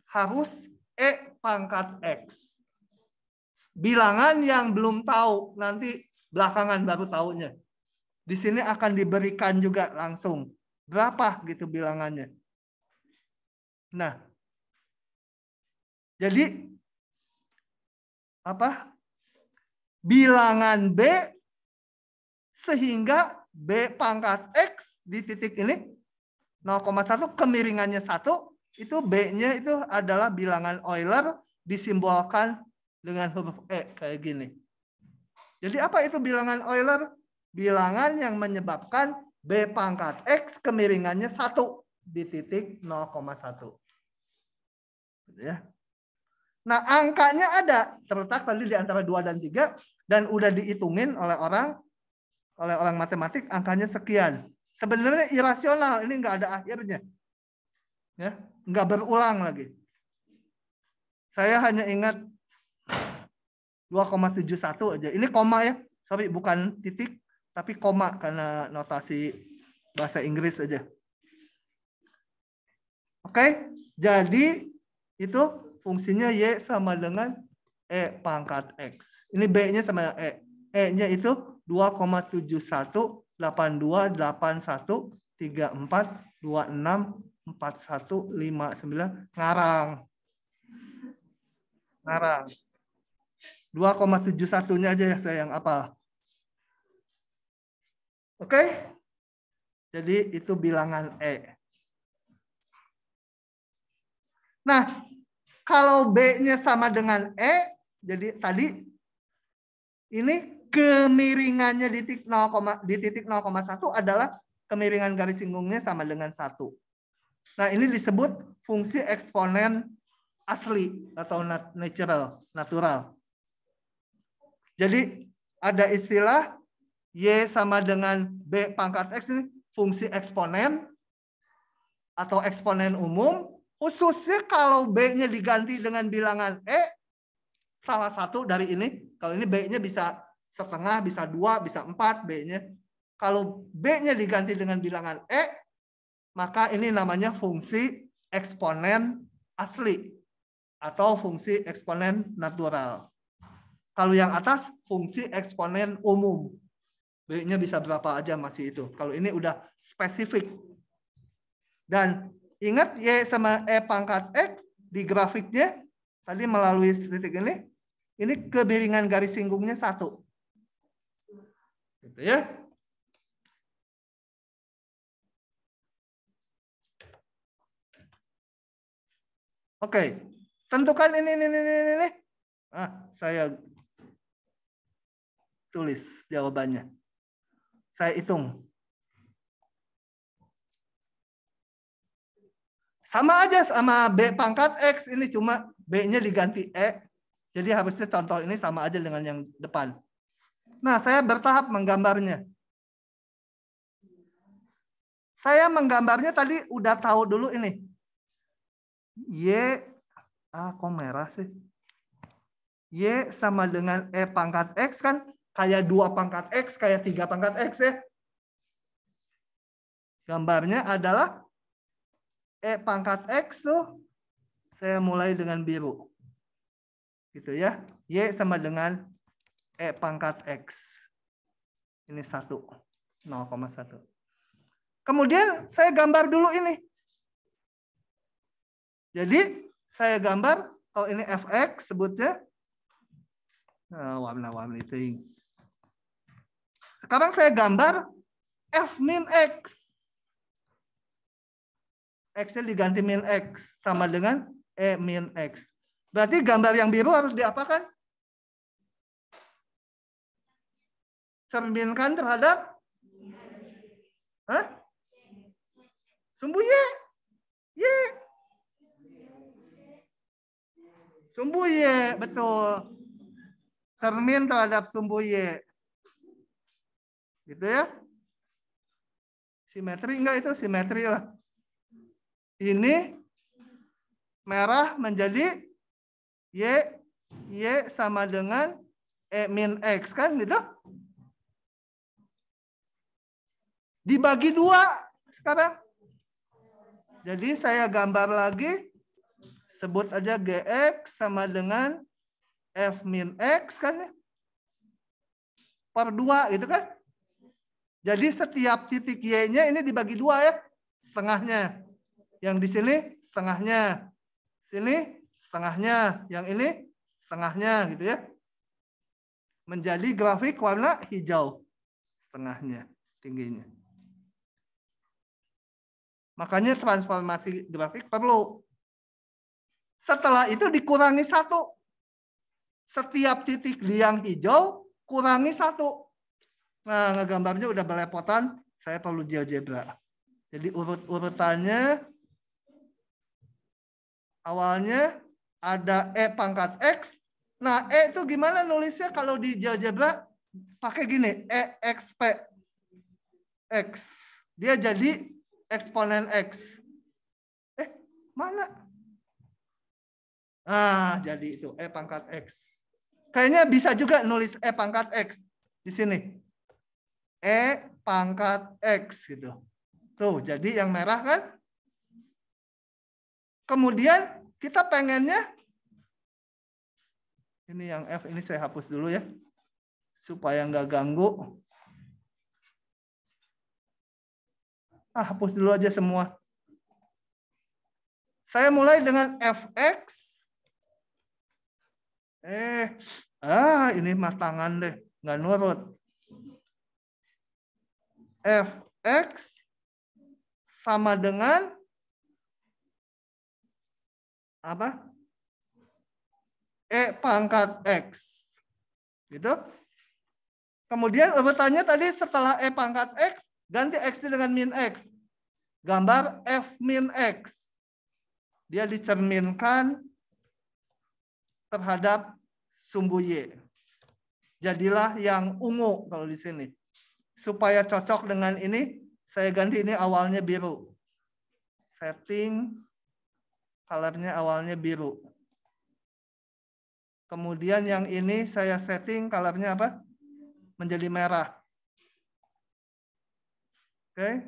[SPEAKER 1] harus E pangkat X. Bilangan yang belum tahu, nanti belakangan baru tahunya. Di sini akan diberikan juga langsung. Berapa gitu bilangannya. Nah, jadi apa? Bilangan B sehingga B pangkat X di titik ini 0,1 kemiringannya 1, itu B-nya itu adalah bilangan Euler disimbolkan dengan huruf E kayak gini. Jadi apa itu bilangan Euler? Bilangan yang menyebabkan B pangkat X kemiringannya 1 di titik 0,1. Ya. Nah, angkanya ada terletak tadi di antara 2 dan 3 dan udah dihitungin oleh orang matematik angkanya sekian. Sebenarnya irasional, ini nggak ada akhirnya. Ya, nggak berulang lagi. Saya hanya ingat 2,71 aja. Ini koma ya. Sorry, bukan titik, tapi koma karena notasi bahasa Inggris aja. Oke, jadi itu fungsinya Y sama dengan E pangkat X. Ini B-nya sama E. E-nya itu 2,71828134264159 ngarang. 2,71-nya aja ya saya yang apa. Oke? Jadi itu bilangan E. Nah, kalau B-nya sama dengan E, jadi tadi ini kemiringannya di titik 0,1 adalah kemiringan garis singgungnya sama dengan 1. Nah, ini disebut fungsi eksponen asli atau natural. Jadi ada istilah Y sama dengan B pangkat X ini fungsi eksponen atau eksponen umum, khususnya kalau B-nya diganti dengan bilangan E, salah satu dari ini. Kalau ini B-nya bisa setengah, bisa 2, bisa 4 B-nya. Kalau B-nya diganti dengan bilangan E, maka ini namanya fungsi eksponen asli atau fungsi eksponen natural. Kalau yang atas fungsi eksponen umum. B-nya bisa berapa aja masih itu. Kalau ini udah spesifik. Dan ingat Y sama E pangkat X di grafiknya tadi melalui titik ini kemiringan garis singgungnya 1. Gitu ya. Oke, tentukan ini. Saya tulis jawabannya. Saya hitung. Sama aja sama B pangkat X, ini cuma B-nya diganti E. Jadi harusnya contoh ini sama aja dengan yang depan. Nah, saya bertahap menggambarnya. Saya menggambarnya tadi udah tahu dulu ini. Y, kok merah sih? Y sama dengan E pangkat X kan kayak 2 pangkat X, kayak 3 pangkat X ya. Gambarnya adalah E pangkat X tuh, saya mulai dengan biru. Gitu ya. Y sama dengan E pangkat X. Ini 1, 0,1. Kemudian saya gambar dulu ini. Jadi saya gambar, kalau ini Fx sebutnya. Warna-warni itu. Sekarang saya gambar F min X. X-nya diganti min X sama dengan E min X. Berarti gambar yang biru harus diapakan? Cerminkan terhadap sumbu Y. Y. Sumbu Y, betul. Cermin terhadap sumbu Y. Gitu ya. Simetri enggak itu? Simetri lah. Ini merah menjadi Y sama dengan E min X kan gitu. Dibagi 2 sekarang. Jadi saya gambar lagi. Sebut aja GX sama dengan F min X kan ya. Per 2 gitu kan. Jadi setiap titik Y-nya ini dibagi 2 ya. Setengahnya. Yang di sini setengahnya. Sini setengahnya. Yang ini setengahnya gitu ya. Menjadi grafik warna hijau. Setengahnya tingginya. Makanya transformasi grafik perlu. Setelah itu dikurangi 1. Setiap titik yang hijau kurangi 1. Nah, ngegambarnya udah belepotan. Saya perlu GeoGebra. Jadi urut-urutannya awalnya ada E pangkat X. Nah, E itu gimana nulisnya kalau di GeoGebra? Pakai gini, EXP. X. Dia jadi eksponen X. Mana? Jadi itu E pangkat X. Kayaknya bisa juga nulis E pangkat X di sini. E pangkat X gitu. Tuh, jadi yang merah kan? Kemudian kita pengennya ini yang F ini saya hapus dulu ya. Supaya nggak ganggu. Hapus dulu aja semua. Saya mulai dengan Fx. Ini mas tangan deh, nggak nurut. Fx sama dengan apa? E pangkat X. Gitu. Kemudian urutannya tadi setelah E pangkat X, ganti X dengan min X. Gambar F min X. Dia dicerminkan terhadap sumbu Y. Jadilah yang ungu kalau di sini. Supaya cocok dengan ini, saya ganti ini awalnya biru. Setting, colornya awalnya biru. Kemudian yang ini saya setting colornya apa? Menjadi merah. Oke.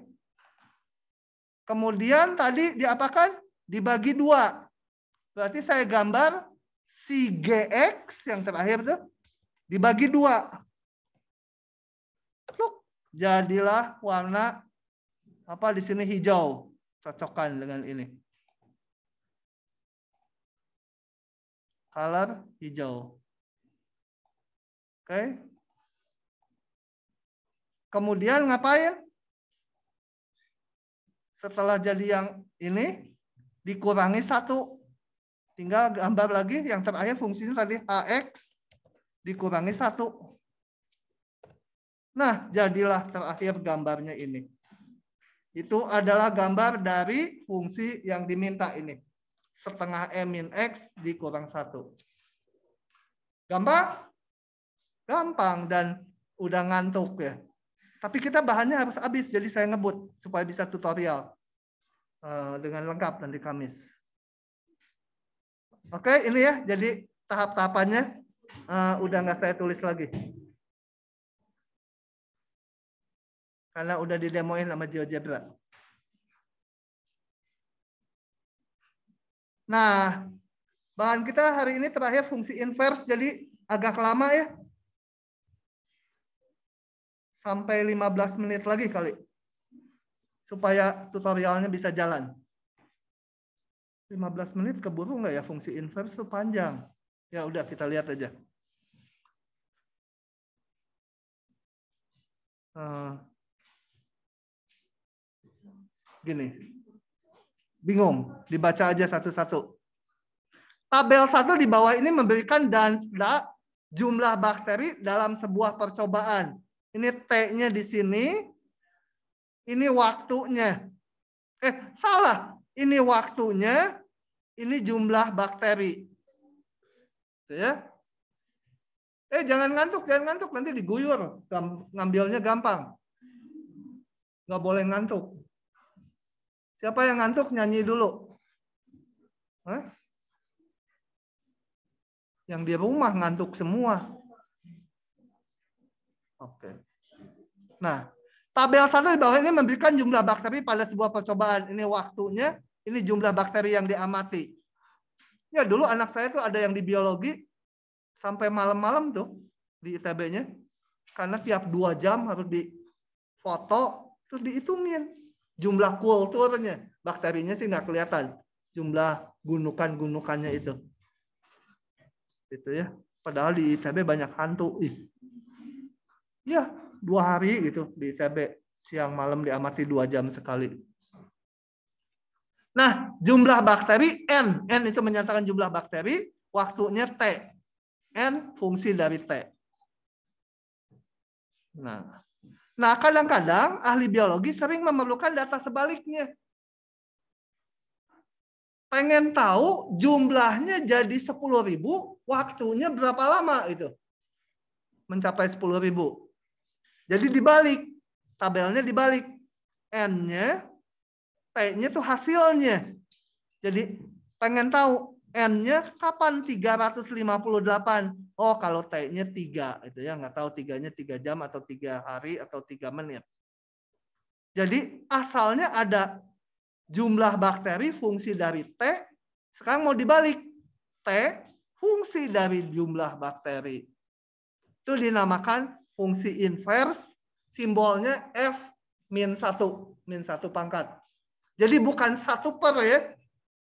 [SPEAKER 1] Kemudian tadi diapakan? Dibagi 2. Berarti saya gambar si GX yang terakhir tuh dibagi 2. Jadilah warna apa di sini hijau. Cocokkan dengan ini. Color hijau. Oke. Kemudian ngapain? Setelah jadi yang ini, dikurangi 1. Tinggal gambar lagi yang terakhir fungsinya tadi AX, dikurangi 1. Nah, jadilah terakhir gambarnya ini. Itu adalah gambar dari fungsi yang diminta ini. Setengah E min X dikurang 1. Gampang? Gampang dan udah ngantuk ya. Tapi kita bahannya harus habis, jadi saya ngebut supaya bisa tutorial dengan lengkap nanti Kamis. Oke, ini ya, jadi tahap-tahapannya udah nggak saya tulis lagi. Karena udah didemoin sama GeoGebra. Nah, bahan kita hari ini terakhir fungsi inverse, jadi agak lama ya. Sampai 15 menit lagi kali. Supaya tutorialnya bisa jalan. 15 menit keburu nggak ya? Fungsi inverse itu panjang. Ya udah kita lihat aja. Gini. Bingung. Dibaca aja satu-satu. Tabel 1 di bawah ini memberikan data jumlah bakteri dalam sebuah percobaan. Ini T-nya di sini. Ini waktunya. Salah. Ini waktunya. Ini jumlah bakteri. Ya. Jangan ngantuk, jangan ngantuk. Nanti diguyur. Ngambilnya gampang. Nggak boleh ngantuk. Siapa yang ngantuk nyanyi dulu. Yang di rumah ngantuk semua. Oke. Nah, tabel 1 di bawah ini memberikan jumlah bakteri pada sebuah percobaan. Ini waktunya, ini jumlah bakteri yang diamati. Ya, dulu anak saya tuh ada yang di biologi sampai malam-malam tuh di ITB-nya. Karena tiap 2 jam harus difoto, terus dihitungin jumlah kulturnya. Bakterinya sih nggak kelihatan. Jumlah gunukan-gunukannya itu. Gitu ya. Padahal di ITB banyak hantu. Ya, 2 hari gitu di ITB. Siang malam diamati 2 jam sekali. Nah, jumlah bakteri N. N itu menyatakan jumlah bakteri. Waktunya T. N fungsi dari T. Nah, kadang-kadang ahli biologi sering memerlukan data sebaliknya. Pengen tahu jumlahnya jadi 10.000, waktunya berapa lama itu? Mencapai 10.000. Jadi dibalik, tabelnya dibalik. N-nya, T-nya tuh hasilnya. Jadi pengen tahu N-nya kapan 358. Oh, kalau T-nya 3 itu ya, nggak tahu 3-nya 3 jam atau 3 hari atau 3 menit. Jadi asalnya ada jumlah bakteri fungsi dari T, sekarang mau dibalik. T fungsi dari jumlah bakteri. Itu dinamakan fungsi inverse, simbolnya F min 1 pangkat. Jadi bukan 1 per ya.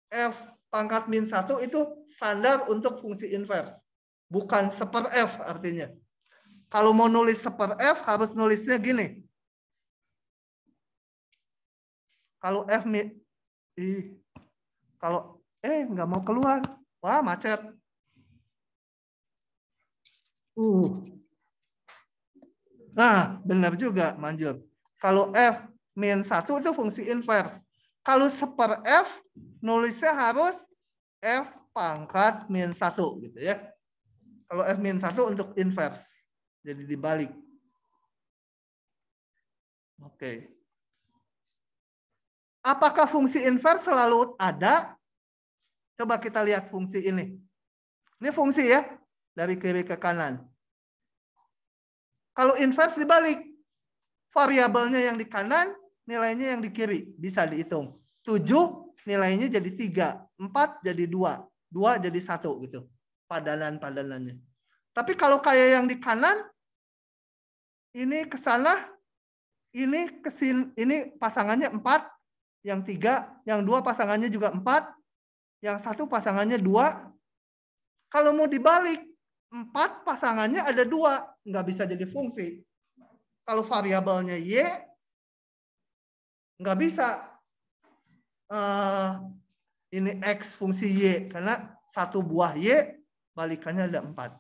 [SPEAKER 1] F pangkat min 1 itu standar untuk fungsi inverse. Bukan 1/F artinya. Kalau mau nulis 1/F harus nulisnya gini. Kalau F min, kalau nggak mau keluar, wah macet. Nah, benar juga, Manjur. Kalau F min 1 itu fungsi inverse. Kalau seper F, nulisnya harus F pangkat min 1 gitu ya. Kalau F min 1 untuk inverse. Jadi dibalik. Oke. Apakah fungsi inverse selalu ada? Coba kita lihat fungsi ini. Ini fungsi ya, dari kiri ke kanan. Kalau inverse dibalik. Variabelnya yang di kanan, nilainya yang di kiri. Bisa dihitung. 7 nilainya jadi 3. 4 jadi 2. 2 jadi 1 gitu. Padanan-padanannya. Tapi kalau kayak yang di kanan, ini ke sana, ini ke sini, ini pasangannya 4, yang 3, yang 2 pasangannya juga 4, yang 1 pasangannya 2. Kalau mau dibalik, 4 pasangannya ada 2, nggak bisa jadi fungsi. Kalau variabelnya Y, nggak bisa. Ini X fungsi Y, karena 1 buah Y, balikannya ada 4.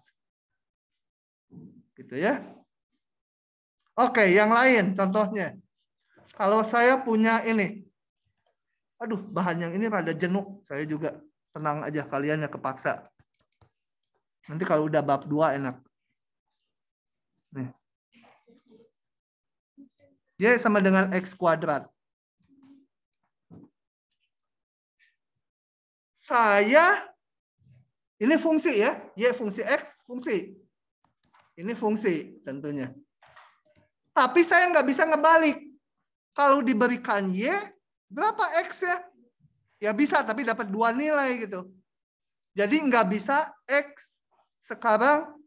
[SPEAKER 1] Gitu ya. Oke, yang lain contohnya. Kalau saya punya ini. Aduh, bahan yang ini rada jenuh. Saya juga tenang aja, kalian ya kepaksa. Nanti kalau udah bab 2 enak. Nih. Y sama dengan X kuadrat. Saya, ini fungsi ya. Y fungsi X, fungsi. Ini fungsi tentunya. Tapi saya nggak bisa ngebalik. Kalau diberikan Y, berapa X ya? Ya bisa, tapi dapat 2 nilai gitu. Jadi nggak bisa X sekarang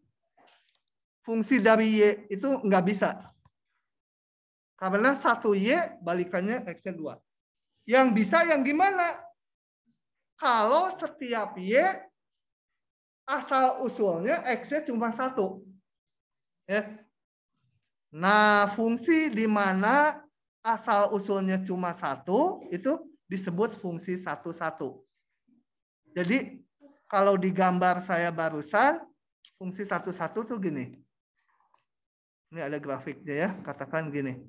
[SPEAKER 1] fungsi dari Y itu nggak bisa. Karena 1Y balikannya X-nya 2. Yang bisa yang gimana? Kalau setiap Y asal usulnya X-nya cuma 1. Ya. Nah, fungsi di mana asal usulnya cuma 1 itu disebut fungsi 1,1. Jadi kalau di gambar saya barusan, fungsi 1,1 tuh gini. Ini ada grafiknya ya, katakan gini.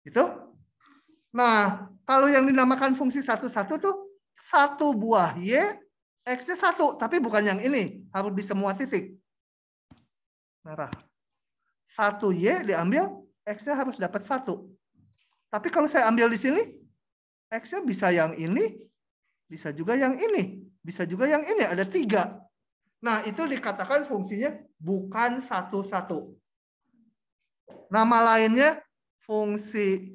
[SPEAKER 1] Itu. Nah, kalau yang dinamakan fungsi 1,1 tuh 1 buah Y, X-nya 1, tapi bukan yang ini, harus di semua titik. Merah. 1Y diambil, X-nya harus dapat 1. Tapi kalau saya ambil di sini, X-nya bisa yang ini, bisa juga yang ini, bisa juga yang ini, ada 3. Nah, itu dikatakan fungsinya bukan 1,1. Nama lainnya fungsi,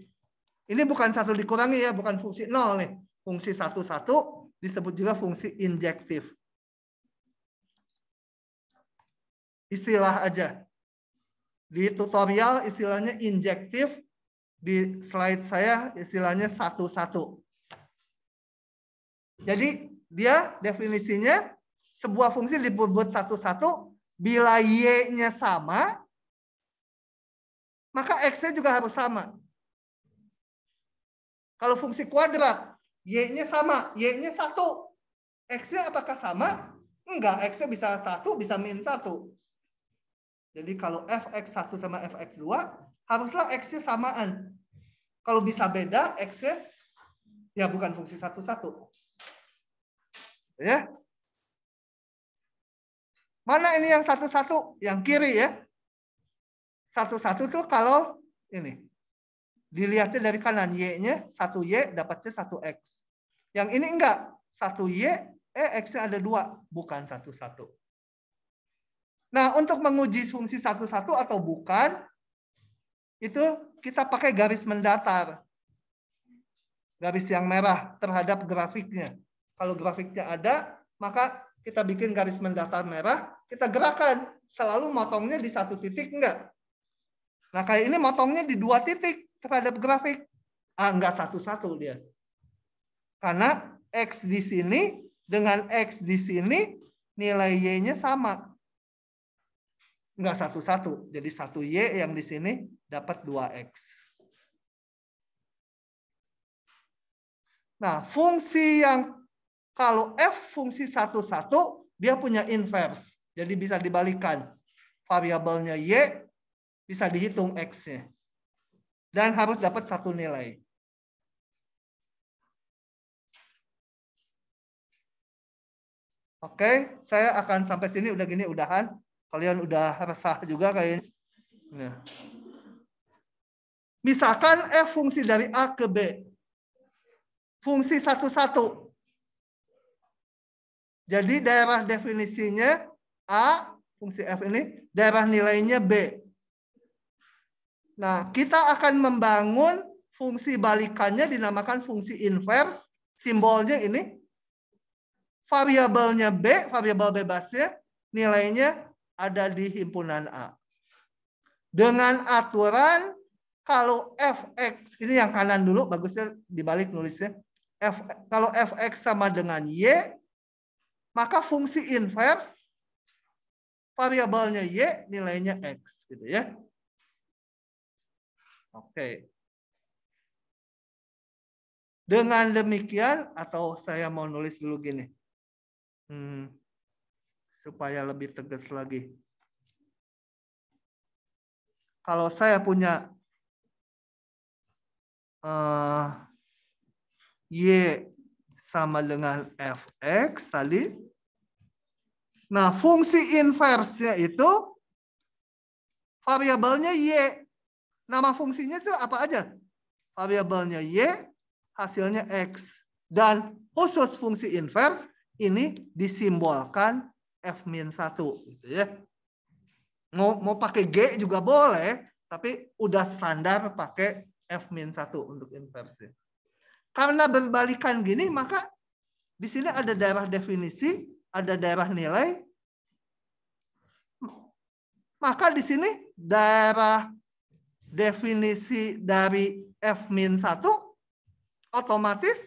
[SPEAKER 1] ini bukan 1 dikurangi ya, bukan fungsi 0 nih. Fungsi 1,1 disebut juga fungsi injektif. Istilah aja. Di tutorial istilahnya injektif, di slide saya istilahnya 1,1. Jadi dia definisinya sebuah fungsi dibuat 1,1 bila Y-nya sama, maka X-nya juga harus sama. Kalau fungsi kuadrat, Y-nya sama, Y-nya 1. X-nya apakah sama? Enggak, X-nya bisa 1, bisa min 1. Jadi kalau fx1 sama fx2, haruslah X-nya samaan. Kalau bisa beda, X-nya ya bukan fungsi 1,1. Ya. Mana ini yang 1,1? Yang kiri ya. 1,1 tuh kalau ini. Dilihatnya dari kanan, Y-nya 1Y dapatnya 1X. Yang ini enggak, 1Y, X-nya ada 2, bukan 1,1. Nah, untuk menguji fungsi 1,1 atau bukan, itu kita pakai garis mendatar. Garis yang merah terhadap grafiknya. Kalau grafiknya ada, maka kita bikin garis mendatar merah, kita gerakan. Selalu motongnya di 1 titik, enggak. Nah, kayak ini motongnya di 2 titik terhadap grafik. Enggak 1,1 dia. Karena X di sini dengan X di sini nilai Y-nya sama. Enggak 1,1. Jadi 1Y yang di sini dapat 2X. Nah, fungsi yang kalau F fungsi 1,1 dia punya inverse. Jadi bisa dibalikan. Variabelnya Y Bisa dihitung X-nya. Dan harus dapat satu nilai. Oke, saya akan sampai sini udah gini udahan. Kalian udah resah juga kayaknya. Nah. Misalkan F fungsi dari A ke B. Fungsi satu-satu. Jadi daerah definisinya A, fungsi F ini, daerah nilainya B. Nah, kita akan membangun fungsi balikannya dinamakan fungsi inverse. Simbolnya ini. Variabelnya B, variabel bebasnya, nilainya ada di himpunan A. Dengan aturan, kalau fx, ini yang kanan dulu, bagusnya dibalik nulisnya. Kalau fx sama dengan y, maka fungsi inverse, variabelnya y, nilainya x. Gitu ya. Oke. Dengan demikian, atau saya mau nulis dulu gini. Supaya lebih tegas lagi. Kalau saya punya y sama dengan fx tadi. Nah, fungsi inverse-nya itu variabelnya y. Nama fungsinya itu apa aja? Variabelnya y, hasilnya x. Dan khusus fungsi inverse ini disimbolkan f-1 gitu ya. Mau pakai G juga boleh, tapi udah standar pakai f-1 untuk inverse. Karena berbalikan gini, maka di sini ada daerah definisi, ada daerah nilai. Maka di sini daerah definisi dari f-1 otomatis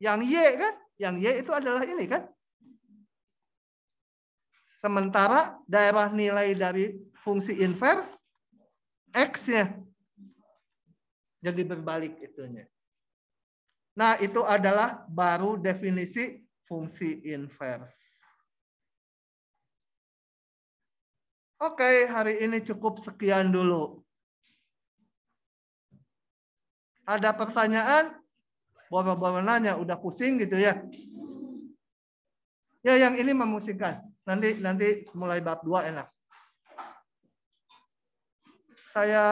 [SPEAKER 1] yang y kan? Yang y itu adalah ini kan? Sementara daerah nilai dari fungsi inverse x-nya jadi berbalik itunya. Nah, itu adalah baru definisi fungsi inverse. Oke, hari ini cukup sekian dulu. Ada pertanyaan? Bawa-bawa nanya, udah pusing gitu ya? Ya, yang ini memusingkan. Nanti mulai bab 2 enak. Saya